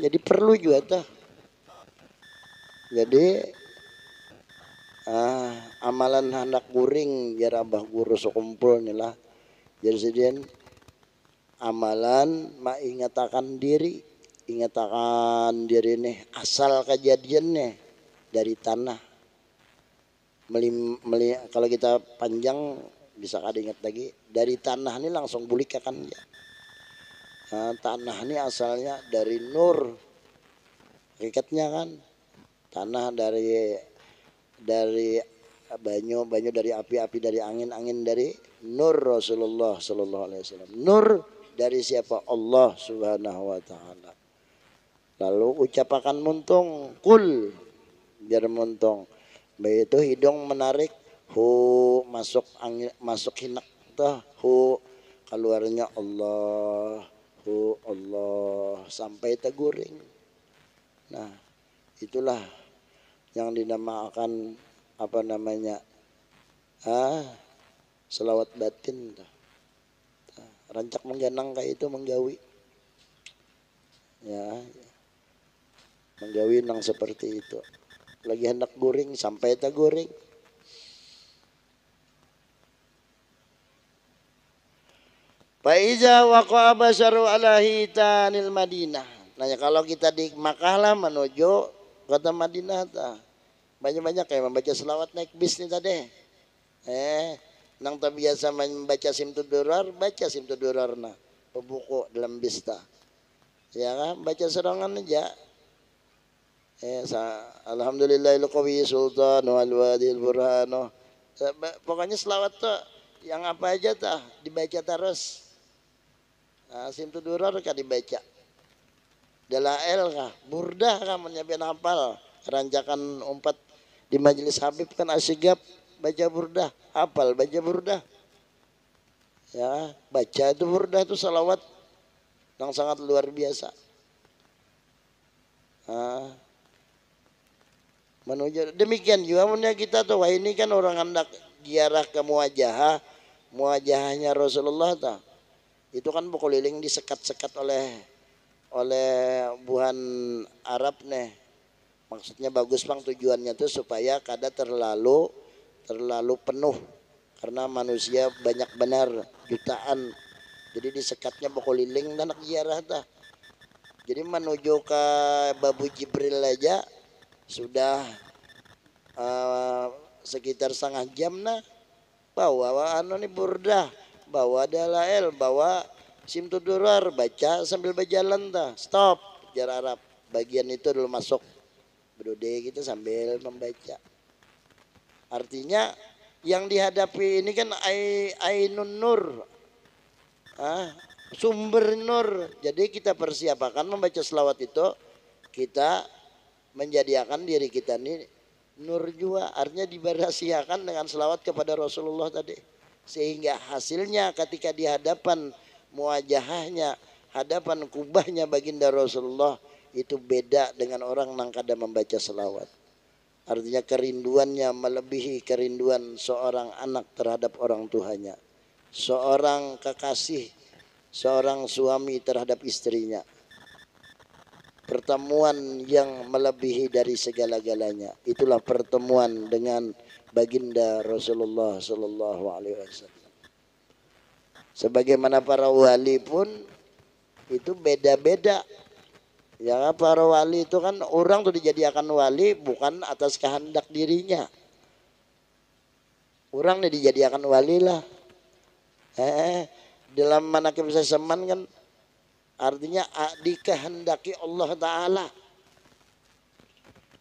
Jadi perlu juga tuh. Jadi amalan anak guring biar abah guru sekumpul nih lah. Jadi amalan ingatakan diri nih asal kejadiannya dari tanah. Kalau kita panjang bisa kada ingat lagi, dari tanah ini langsung bulikakan ya. Tanah ini asalnya dari nur, hakikatnya kan tanah dari banyu dari api dari angin dari nur Rasulullah Sallallahu Alaihi Wasallam. Nur dari siapa? Allah Subhanahu Wa Taala. Lalu ucapakan muntung kul biar muntung. Begitu hidung menarik hu, masuk angin, masuk hinak tuh hu, keluarnya Allah. Allah sampai teguring. Nah itulah yang dinamakan selawat batin. Rancak mengganang kayak itu menggawi ya, menggawi nang seperti itu. Lagi hendak guring sampai teguring. Faiza waqa'a basyaru ala hitanil Madinah. Nah kalau kita di Makkah lah menuju kota Madinah banyak-banyak kayak membaca selawat naik bis nih tadi. Nang tak biasa membaca simtudurar, baca simtudurar nah buku dalam bis ta. Ya kan baca serangan aja. Alhamdulillahil qawi sultan wal wadil burhano. Pokoknya selawat tuh yang apa aja dibaca terus. Simtudurar kah dibaca, dalail kah, burdah kah menyiapkan hafal, rancakan umpat di majelis Habib kan asyigap baca burdah, hafal baca burdah. Ya, baca itu burdah itu salawat yang sangat luar biasa. Menuju demikian juga punya kita tuh, wah ini kan orang hendak ziarah ke muajahahnya Rasulullah itu kan berkeliling disekat-sekat oleh buhan Arab nih. Maksudnya bagus bang, tujuannya tuh supaya kada terlalu terlalu penuh karena manusia banyak benar jutaan, jadi disekatnya pokoliling dan nak ziarah tah. Jadi menuju ke Babu Jibril aja sudah sekitar setengah jam nah, bawa anu nih burdah, bawa dalail, bawa simtudurar, baca sambil berjalan tah, stop jar Arab bagian itu dulu masuk berdode gitu sambil membaca. Artinya yang dihadapi ini kan ainun nur, sumber nur. Jadi kita persiapkan membaca selawat itu, kita menjadikan diri kita ini nur juga, artinya diberasiakan dengan selawat kepada Rasulullah tadi, sehingga hasilnya ketika di hadapan muajahahnya, hadapan kubahnya baginda Rasulullah itu beda dengan orang yang kada membaca selawat. Artinya kerinduannya melebihi kerinduan seorang anak terhadap orang tuanya, seorang kekasih, seorang suami terhadap istrinya. Pertemuan yang melebihi dari segala-galanya, itulah pertemuan dengan baginda Rasulullah Sallallahu Alaihi Wasallam. Sebagaimana para wali pun itu beda-beda. Ya, para wali itu kan orang tuh dijadikan wali bukan atas kehendak dirinya. Orang nih dijadikan wali lah. Dalam manakib sesaman kan artinya dikehendaki Allah Ta'ala.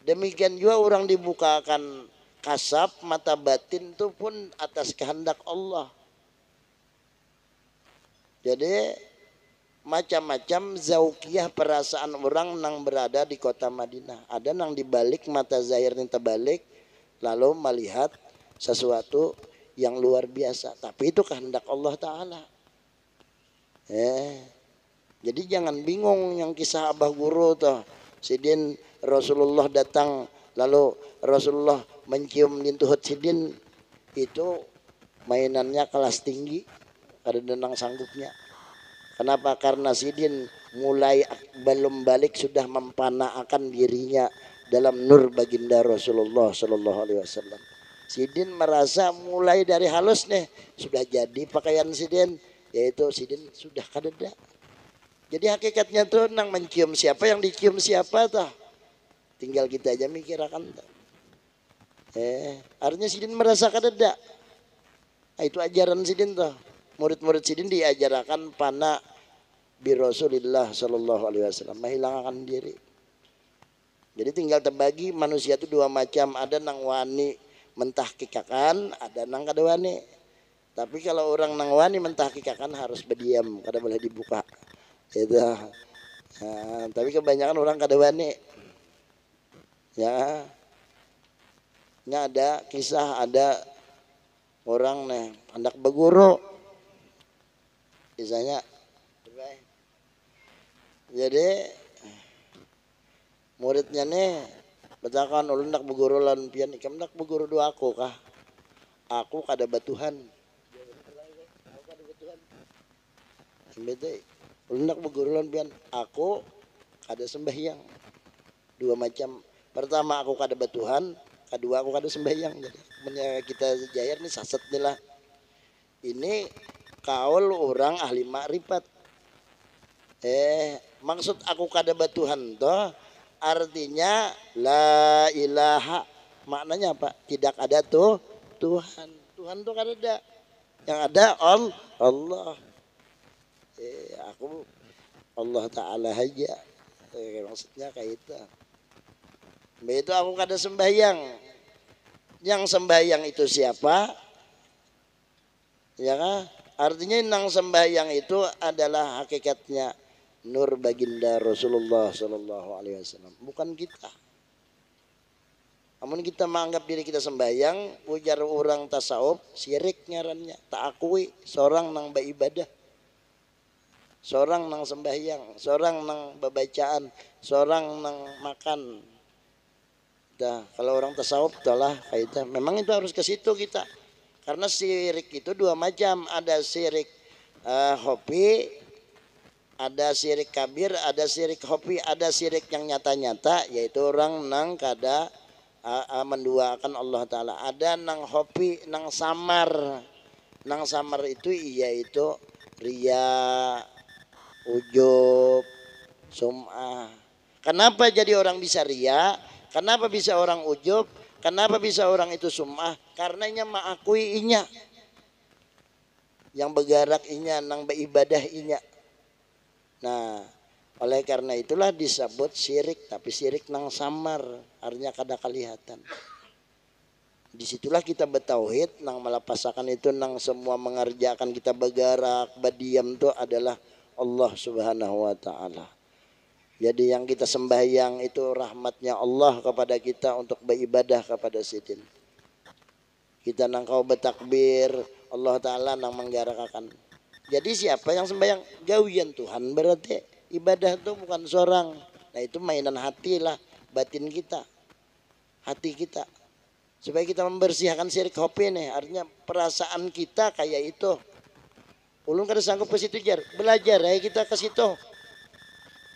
Demikian juga orang dibukakan kasab mata batin itu pun atas kehendak Allah. Jadi macam-macam zaukiyah perasaan orang nang berada di kota Madinah. Ada nang dibalik mata zahir yang terbalik lalu melihat sesuatu yang luar biasa. Tapi itu kehendak Allah Ta'ala. Jadi jangan bingung yang kisah Abah Guru tuh. Sidin Rasulullah datang lalu Rasulullah mencium lintuhut Sidin, itu mainannya kelas tinggi, ada denang sanggupnya. Kenapa? Karena Sidin mulai belum balik sudah mempanaakan dirinya dalam nur baginda Rasulullah Sallallahu Alaihi Wasallam. Sidin merasa mulai dari halus nih sudah jadi pakaian Sidin, yaitu Sidin sudah kadeda. Jadi hakikatnya tuh nang mencium siapa, yang dicium siapa tuh. Tinggal kita aja mikir akan tuh. Artinya Sidin merasa kadeda. Nah, itu ajaran Sidin tuh. Murid-murid Sidin diajarkan pana bi Rasulillah Sallallahu Alaihi Wasallam, menghilangkan diri. Jadi tinggal terbagi manusia itu dua macam, ada nang wani mentahkikakan, ada nang kada wani. Tapi kalau orang nang wani mentahkikakan harus berdiam, kada boleh dibuka. Itu. Nah, tapi kebanyakan orang kada wani. Ya. Ini ada kisah, ada orang nih hendak berguru. Kisahnya, jadi muridnya nih bertakan ulun nak berguru lan pian, ikam nak berguru doa aku kah? Aku kada batuhan. Bete, ulun nak berguru lan pian, aku kada sembahyang. Dua macam. Pertama aku kada batuhan, kedua aku kada sembahyang. Jadi kita jair nih saset nih lah. Ini kaul orang ahli makrifat. Maksud aku kada batuhan toh artinya la ilaha, maknanya apa? Tidak ada tuh Tuhan. Tuhan tuh kada ada. Yang ada Allah. Aku Allah Ta'ala aja. Maksudnya kayak itu. Begitu aku kada sembahyang. Yang sembahyang itu siapa? Ya kan? Artinya nang sembahyang itu adalah hakikatnya nur baginda Rasulullah Sallallahu Alaihi Wasallam, bukan kita. Namun kita menganggap diri kita sembahyang, ujar orang tasawuf, syirik ngarannya. Tak akui seorang nang beribadah, seorang nang sembahyang, seorang nang bebacaan, seorang nang makan. Dah, kalau orang tasawuf itulah kaitan. Memang itu harus ke situ kita. Karena syirik itu dua macam, ada syirik hobi, ada syirik kabir, ada syirik hobi, ada syirik yang nyata-nyata, yaitu orang nang kada menduakan Allah Ta'ala. Ada nang hopi nang samar. Nang samar itu yaitu ria, ujub, sum'ah. Kenapa jadi orang bisa ria? Kenapa bisa orang ujub? Kenapa bisa orang itu sum'ah? Karenanya mengakui inya. Yang bergerak inya, nang beribadah inya. Nah, oleh karena itulah disebut syirik, tapi syirik nang samar, artinya kada kelihatan. Disitulah kita bertauhid, nang melepasakan itu, nang semua mengerjakan kita bergerak, berdiam itu adalah Allah Subhanahu wa Ta'ala. Jadi yang kita sembahyang itu rahmatnya Allah kepada kita untuk beribadah kepada Sidin. Kita nang kau bertakbir, Allah Ta'ala nang menggerakkan. Jadi siapa yang sembahyang? Gawian Tuhan berarti. Ibadah itu bukan seorang. Nah itu mainan hati lah, batin kita, hati kita. Supaya kita membersihkan syirik hopi nih. Artinya perasaan kita kayak itu. Ulun kada sanggup ke situ jar. Belajar ya kita ke situ.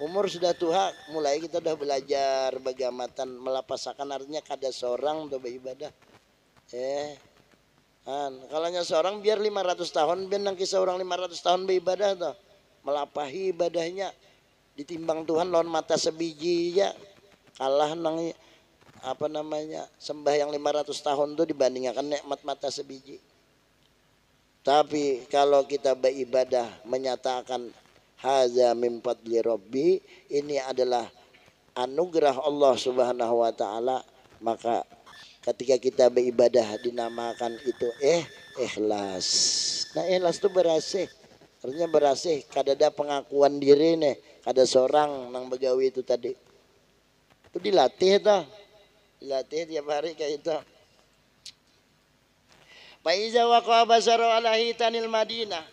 Umur sudah tua, mulai kita udah belajar bagamatan melapasakan, artinya kada seorang untuk beribadah. Kalau seorang biar 500 tahun, biar nang kisah orang 500 tahun beribadah tuh. Melapahi ibadahnya, ditimbang Tuhan lawan mata sebiji ya. Kalah nang sembah yang 500 tahun tuh dibandingkan nikmat mata sebiji. Tapi kalau kita beribadah menyatakan haza min fadli rabbi, ini adalah anugerah Allah Subhanahu wa Ta'ala, maka ketika kita beribadah dinamakan itu ikhlas. Nah ikhlas itu berasih, artinya berasih, kada ada pengakuan diri nih, kada seorang nang begawi itu tadi. Itu dilatih tuh, dilatih tiap hari kayak itu. Faiza waqa basaru ala hitanil Madinah,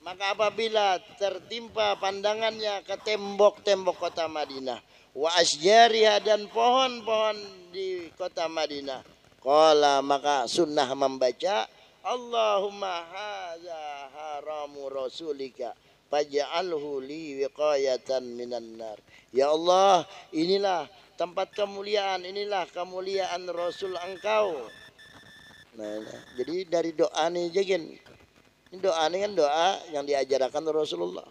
maka apabila tertimpa pandangannya ke tembok-tembok kota Madinah, wa asjariha, dan pohon-pohon di kota Madinah, qala, maka sunnah membaca Allahumma hadza haramu rasulika faj'alhu li wiqayatan minan nar. Ya Allah, inilah tempat kemuliaan, inilah kemuliaan Rasul engkau. Nah, jadi dari doa nih jegin. Ini doa ini kan doa yang diajarkan Rasulullah.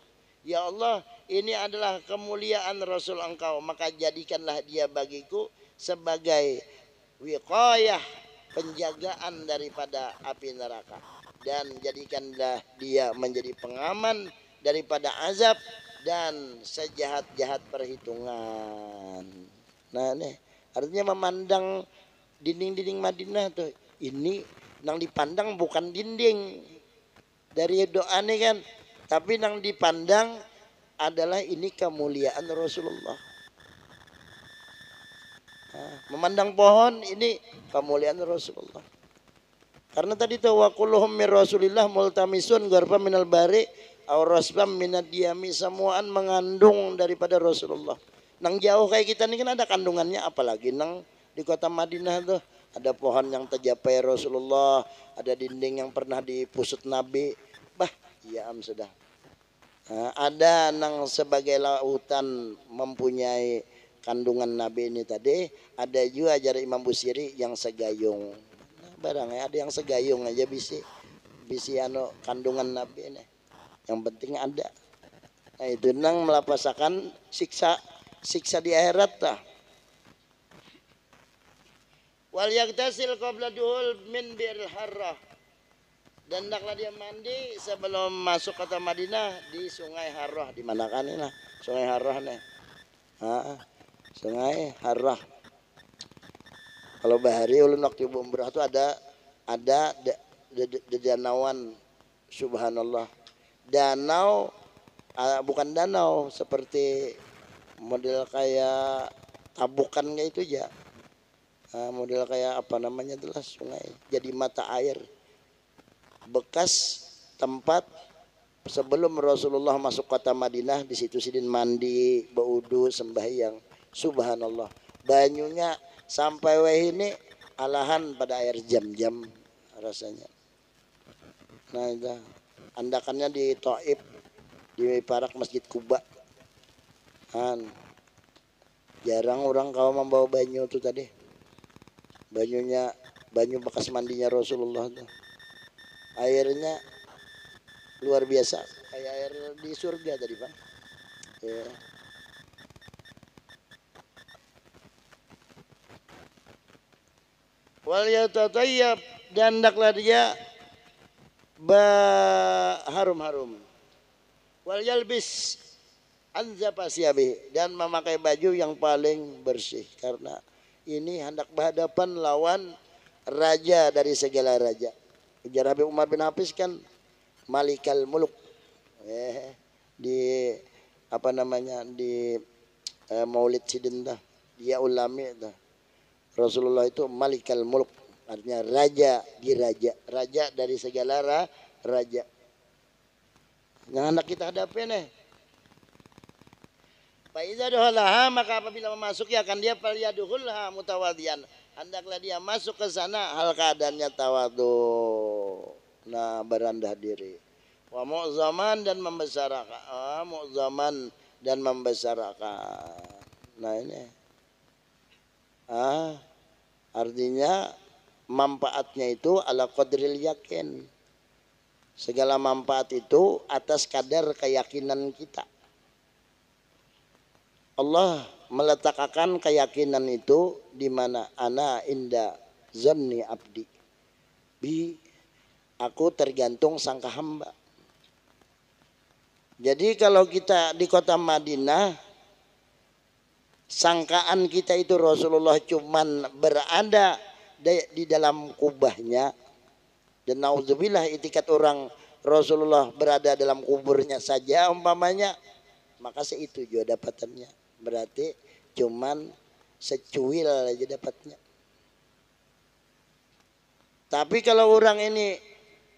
Ya Allah, ini adalah kemuliaan Rasul engkau, maka jadikanlah dia bagiku sebagai wiqayah, penjagaan daripada api neraka, dan jadikanlah dia menjadi pengaman daripada azab dan sejahat-jahat perhitungan. Nah nih artinya memandang dinding-dinding Madinah tuh, ini nang dipandang bukan dinding dari doa nih kan, tapi nang dipandang adalah ini kemuliaan Rasulullah. Memandang pohon ini kemuliaan Rasulullah. Karena tadi tuh wa kulluhum min Rasulillah multamisun garfa minal bari aw rasbam minad diyami, semuaan mengandung daripada Rasulullah. Nang jauh kayak kita nih kan ada kandungannya, apalagi nang di kota Madinah tuh ada pohon yang terjapai Rasulullah, ada dinding yang pernah dipusut Nabi. Bah, iya sudah. Ada nang sebagai lautan mempunyai kandungan Nabi ini tadi, ada juga ajar Imam Busiri yang segayung. Nah, barangnya ada yang segayung aja bisi kandungan Nabi ini. Yang penting ada. Nah itu nang melapasakan siksa di akhirat tah. Wal yaktasil qabla duhul min biril harrah, dan hendaklah dia mandi sebelum masuk kota Madinah di Sungai Harrah. Di mana kan ini lah Sungai Harrah nih? Sungai Harrah. Kalau bahari ulun waktu umrah itu ada danauan, subhanallah. Danau bukan danau seperti model kayak tabukan kayak itu ya. Model kayak apa namanya itulah sungai, jadi mata air bekas tempat sebelum Rasulullah masuk kota Madinah. Di situ Sidin mandi, berwudu, sembahyang. Subhanallah, banyunya sampai ini alahan pada air jam-jam rasanya. Nah itu andakannya di Taif, di Parak Masjid Kuba. Jarang orang kalau membawa banyu itu tadi. Banyunya, banyu bekas mandinya Rasulullah tuh. Airnya luar biasa, kayak air di surga tadi Bang. Ya. Wal yatatayyab, dan hendaklah dia harum-harum. Wal yalbis anzapasyabi, dan memakai baju yang paling bersih, karena ini hendak berhadapan lawan raja dari segala raja. Ujar Habib Umar bin Hafiz kan Malikal Muluk. Di apa namanya di Maulid Sidin dah, dia ulami dah. Rasulullah itu Malikal Muluk, artinya raja di raja, raja dari segala raja. Yang hendak kita hadapi nih. Faiza dohalaha, maka apabila memasuki akan dia falyaduhulha mutawadian. Hendaklah dia masuk ke sana hal keadaannya tawadu. Nah, berendah diri. Wa mu'zaman, dan membesarkan. Mu'zaman, dan membesarkan. Nah ini. Artinya manfaatnya itu ala qadril yakin. Segala manfaat itu atas kadar keyakinan kita. Allah meletakkan keyakinan itu di mana? Ana inda zanni abdi bi, aku tergantung sangka hamba. Jadi kalau kita di kota Madinah, sangkaan kita itu Rasulullah cuman berada di dalam kubahnya, dan nauzubillah itikat orang Rasulullah berada dalam kuburnya saja umpamanya, maka seitu juga dapatannya. Berarti cuman secuil aja dapatnya. Tapi kalau orang ini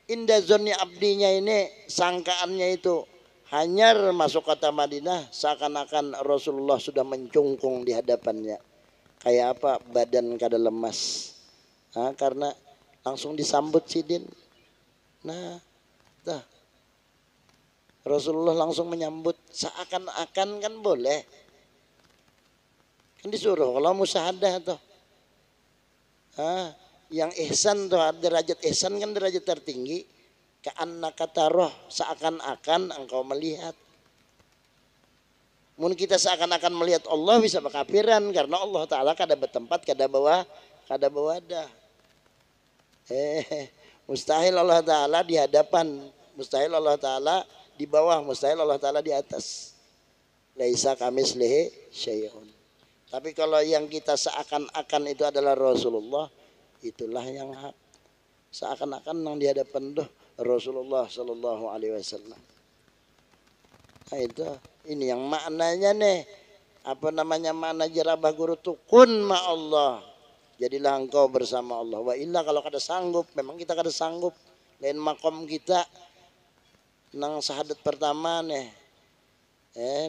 inda zonni abdinya ini, sangkaannya itu hanyar masuk kota Madinah, seakan-akan Rasulullah sudah mencungkung di hadapannya. Kayak apa? Badan kada lemas. Karena langsung disambut Sidin. Nah, dah. Rasulullah langsung menyambut, seakan-akan kan boleh. Kan disuruh kalau musyahadah tuh. Yang ihsan tuh, derajat ihsan kan derajat tertinggi. Ka'annaka taroh, seakan-akan engkau melihat. Mungkin kita seakan-akan melihat Allah bisa berkafiran, karena Allah Ta'ala kada bertempat, kada bawadah. Mustahil Allah Ta'ala di hadapan, mustahil Allah Ta'ala di bawah, mustahil Allah Ta'ala di atas. Laisa kamislihi syai'un. Tapi kalau yang kita seakan-akan itu adalah Rasulullah, itulah yang hak. Seakan-akan yang di hadapan tuh Rasulullah Sallallahu Alaihi Wasallam. Nah itu, ini yang maknanya nih, apa namanya makna jerabah guru tuh kun ma Allah. Jadilah engkau bersama Allah. Wa illa, kalau kada sanggup, memang kita kada sanggup. Lain makom kita nang syahadat pertama nih.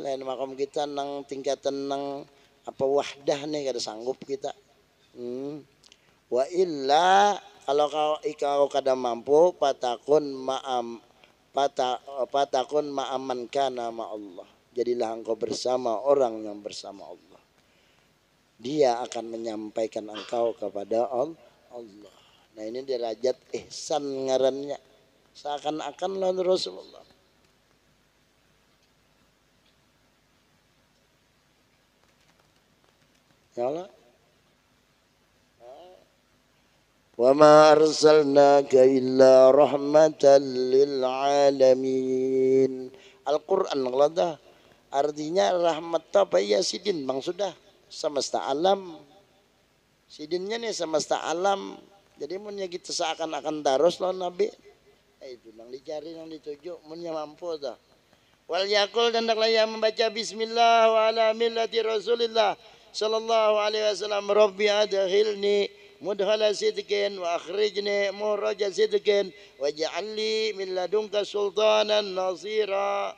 Lain makom kita nang tingkatan nang apa wahdah nih, kada sanggup kita. Wa illa, kalau kau kada mampu, patakun ma'aman kana ma Allah. Jadilah engkau bersama orang yang bersama Allah. Dia akan menyampaikan engkau kepada Allah. Nah ini derajat ihsan ngarannya. Seakan-akan lawan Rasulullah. Ya Allah. Wa ma arsalnaka illa rahmatan lil alamin. Al-Quran ngelada. Artinya rahmat apa ya Sidin bang, sudah semesta alam. Sidinnya nih semesta alam. Jadi munnya kita seakan-akan darus lawan Nabi. Itu nang dicari, nang dituju, munnya mampu dah. Wal yakul, dan hendaklah ia membaca bismillah wa ala millati Rasulillah sallallahu alaihi wasallam. Rabbi adkhilni mudhala sidqin wa akhrijni mukhraja sidqin waj'alni min ladunka sultanan nasira.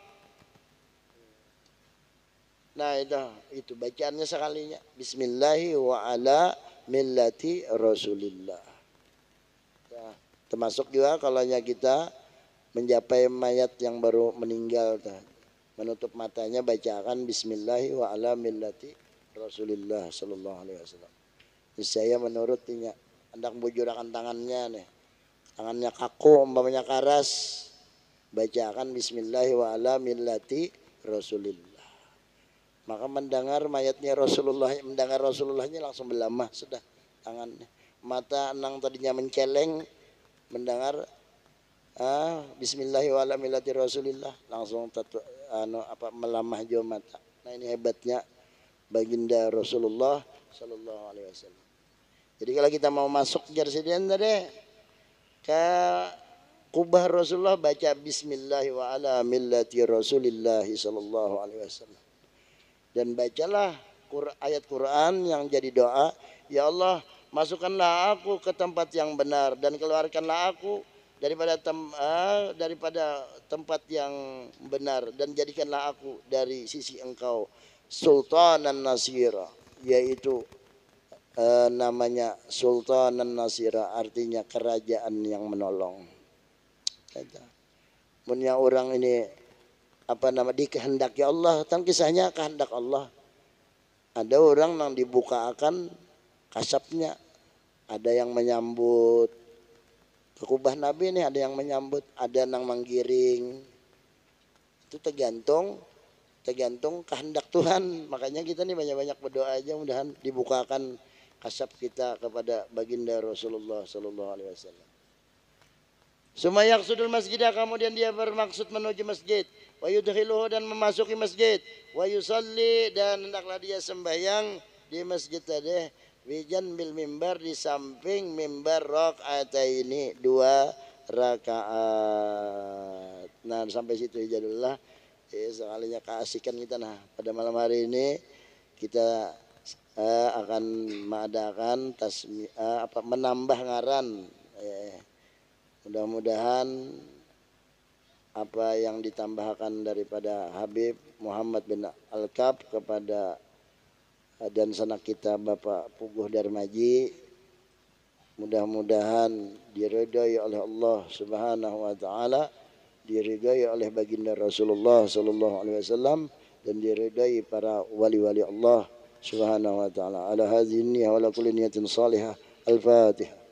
Nah itu bacaannya sekalinya. Bismillahi wa ala millati Rasulillah. Ya, termasuk juga kalau kita mencapai mayat yang baru meninggal, menutup matanya bacakan Bismillahi wa ala millati Rasulillah sallallahu alaihi wasallam. Saya menurutnya hendak bujurakan tangannya nih, tangannya kaku umpamanya karas, bacakan bismillah wa ala millati rasulillah, maka mendengar mayatnya Rasulullah, mendengar Rasulullahnya langsung belamah sudah tangannya. Mata nang tadinya menceleng mendengar bismillah wa ala millati rasulillah langsung melamah jauh mata. Nah ini hebatnya baginda Rasulullah sallallahu alaihi wasallam. Jadi kalau kita mau masuk jarsidian tadi ke kubah Rasulullah, baca bismillah wa ala millati rasulillah sallallahu alaihi wasallam. Dan bacalah ayat Quran yang jadi doa, ya Allah masukkanlah aku ke tempat yang benar dan keluarkanlah aku daripada tempat yang benar dan jadikanlah aku dari sisi engkau sultanan nasira, yaitu namanya sultanan nasira, artinya kerajaan yang menolong. Punya orang ini dikehendaki Allah, kan kisahnya kehendak Allah. Ada orang yang dibukakan kasapnya, ada yang menyambut ke kubah Nabi ini, ada yang menyambut, ada yang menggiring. Itu tergantung kehendak Tuhan. Makanya kita nih banyak-banyak berdoa aja, mudahan dibukakan kasab kita kepada baginda Rasulullah sallallahu alaihi wasallam. Sumayaqsudul masjidah, kemudian dia bermaksud menuju masjid, wa yudkhiluhu dan memasuki masjid, wa yusalli dan hendaklah dia sembahyang di masjid tadi, wijan bil mimbar, di samping mimbar rakaataini, 2 rakaat. Nah sampai situ ijadullah. Sekalinya keasikan kita pada malam hari ini kita akan mengadakan menambah ngaran. Mudah-mudahan apa yang ditambahkan daripada Habib Muhammad bin Al-Kab kepada dan sanak kita Bapak Puguh Darmaji, mudah-mudahan diridhai oleh Allah Subhanahu wa taala, diridhai oleh baginda Rasulullah sallallahu alaihi wasallam, dan diridhai para wali-wali Allah Subhanahu wa taala. Ala hadhihi niyyah wa ala kulli niyatin salihah. Al-Fatihah.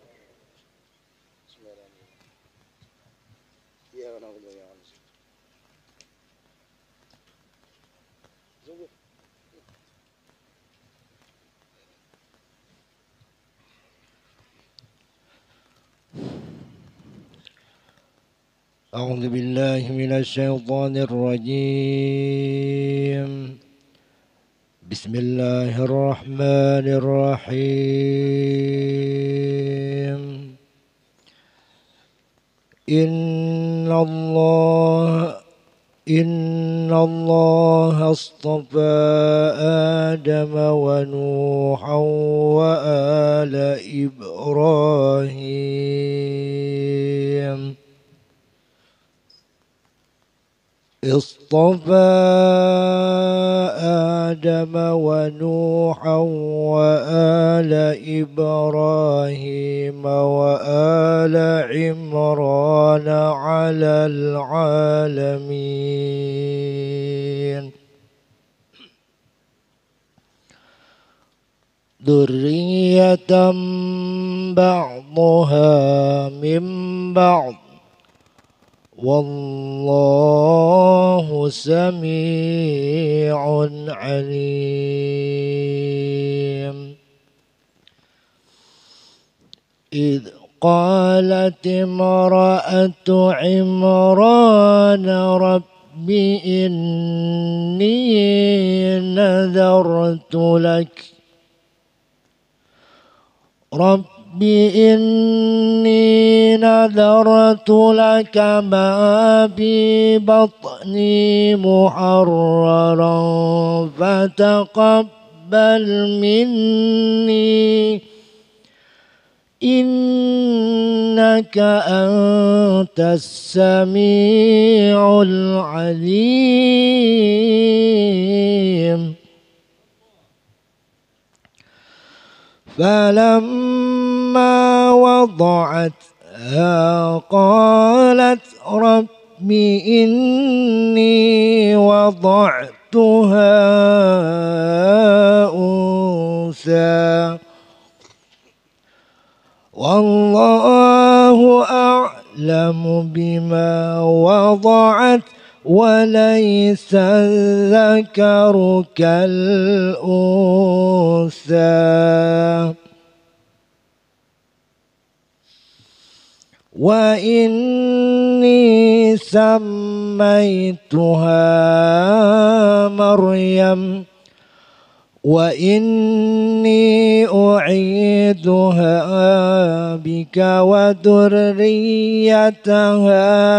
أعوذ بالله من الشيطان الرجيم. بسم الله الرحمن الرحيم. إن الله اصطفى آدم ونوحا وآل إبراهيم. اصطفى آدم ونوحا وآل إبراهيم وآل عمران على العالمين. ذرية بعضها من بعض والله سميع عليم. إذ قالت امرأة عمران رب إني نذرت لك ما في بطني محررا فتقبل مني إنك أنت السميع العليم. فلما وضعتها قالت رب إني وضعتها أنثى الله أعلم بما وضعت وليس الذكر كالأنثى وإني سميتها مريم وإني أعيذها بك وذريتها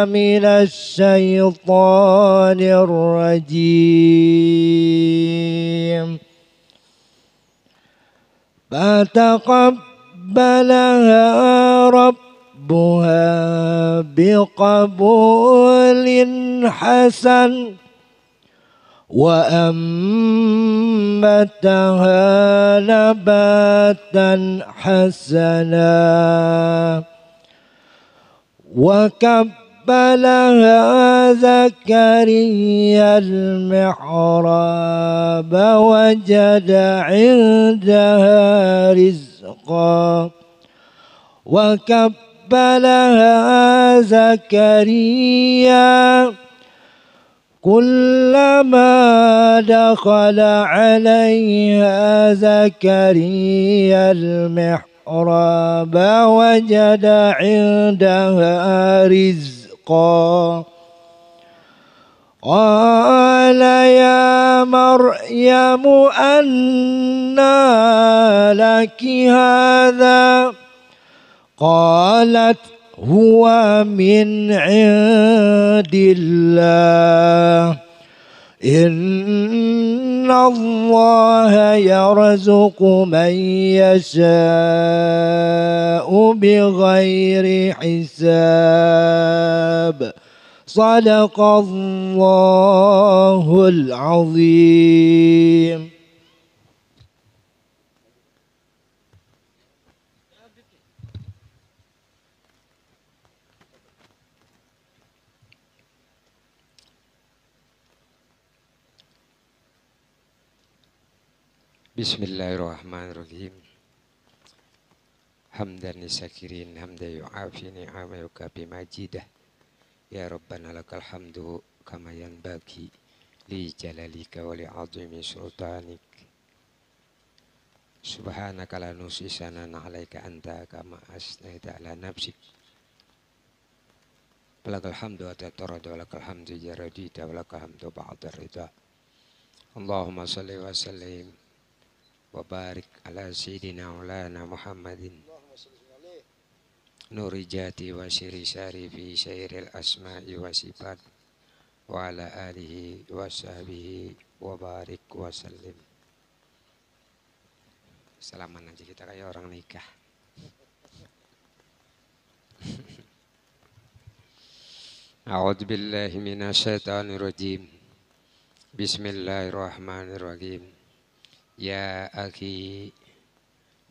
من الشيطان الرجيم فتقبلها ربها بقبول حسن وأنبتها نباتا حسنا وكبلها زكريا المحراب وجد عندها رزقا وكبلها زكريا كلما دخل عليها زكريا المحراب وجد عندها رزقا قال يا مريم أنى لك هذا قالت هو من عند الله إن الله يرزق من يشاء بغير حساب صدق الله العظيم. Bismillahirrahmanirrahim. Hamdan lisakirin hamda yu'afi ni'ama yukabi majidah. Ya Rabbana lakal hamdu kama yanbaghi li jalalika wa li azimi sultanik. Subhanaka la nuhsi sanan 'alaika anta kama asnaita ala nafsik. Walakal hamdu hatta tarada walakal hamdu jaradita walakal hamdu ba'da ridha. Allahumma salli wa sallim wa barik ala sayyidina maulana Muhammadin nuri jati wa syiri syari fi syairil asma'i wa sifat wa ala alihi wa sahbihi wa barik wa sallim. Salaman aja kita kayak orang nikah. A'udzu billahi minasy syaithanir rajim. Bismillahirrahmanirrahim. Ya akhi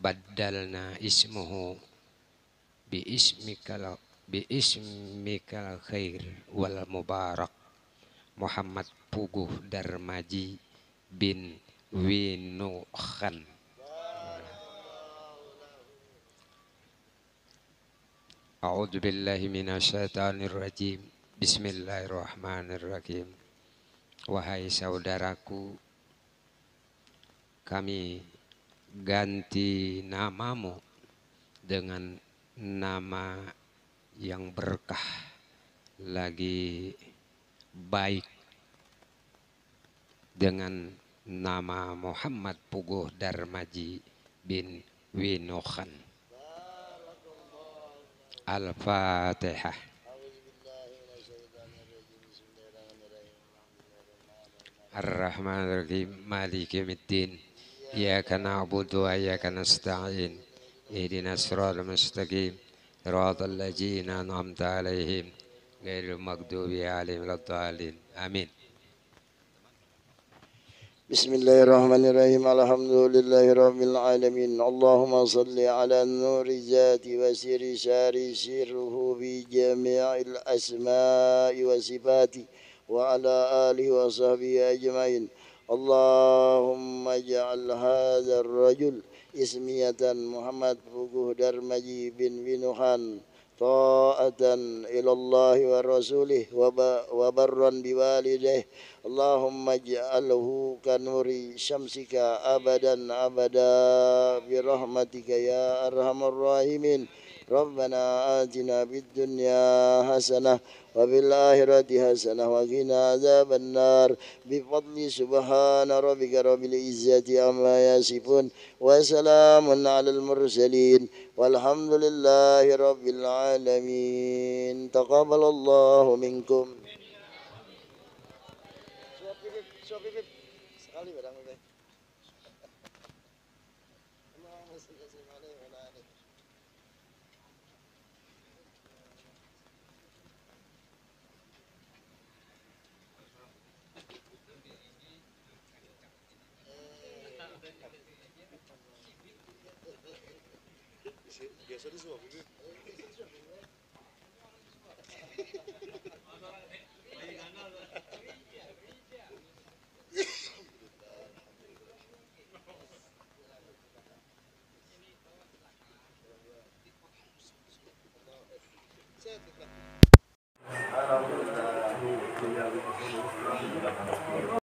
baddalna ismuhu bi ismikal khair wal mubarak Muhammad Puguh Darmaji bin Winukhan. A'udzu billahi minasy syaithanir rajim. Bismillahirrahmanirrahim. Wahai saudaraku, kami ganti namamu dengan nama yang berkah lagi baik dengan nama Muhammad Puguh Darmaji bin Winukhan. Al-Fatihah. Ar-Rahmanir-Rahim Maliki Yaumiddin. Iyyaka na'budu wa iyyaka nasta'in. Ihdinas siratal mustaqim. Siratal ladzina an'amta 'alaihim ghairil maghdubi 'alaihim waladdallin. Amin. Bismillahirrahmanirrahim. Alhamdulillahirabbil alamin. Allahumma shalli ala nuri zati wa sirri syari sirruhu bi jami'il asma'i wa sifati wa ala alihi wa sahbihi ajmain. Allahumma ja'al hadzal rajul ismiyatan Muhammad Puguh Darmaji bin Winuhan ta'atan ilallahi wa rasulih wa barran biwalidih Allahumma ij'alhu kanuri syamsika abadan abada birahmatika ya arhamar rahimin Rabbana atina fid dunya hasanah wa fil akhirati hasanah wa qina adzabannar bi fadli subhana rabbika rabbil izzati amma yasifun wa salamun alal mursalin walhamdulillahi rabbil alamin taqabbalallahu minkum sekali barang ini biasa disuap Set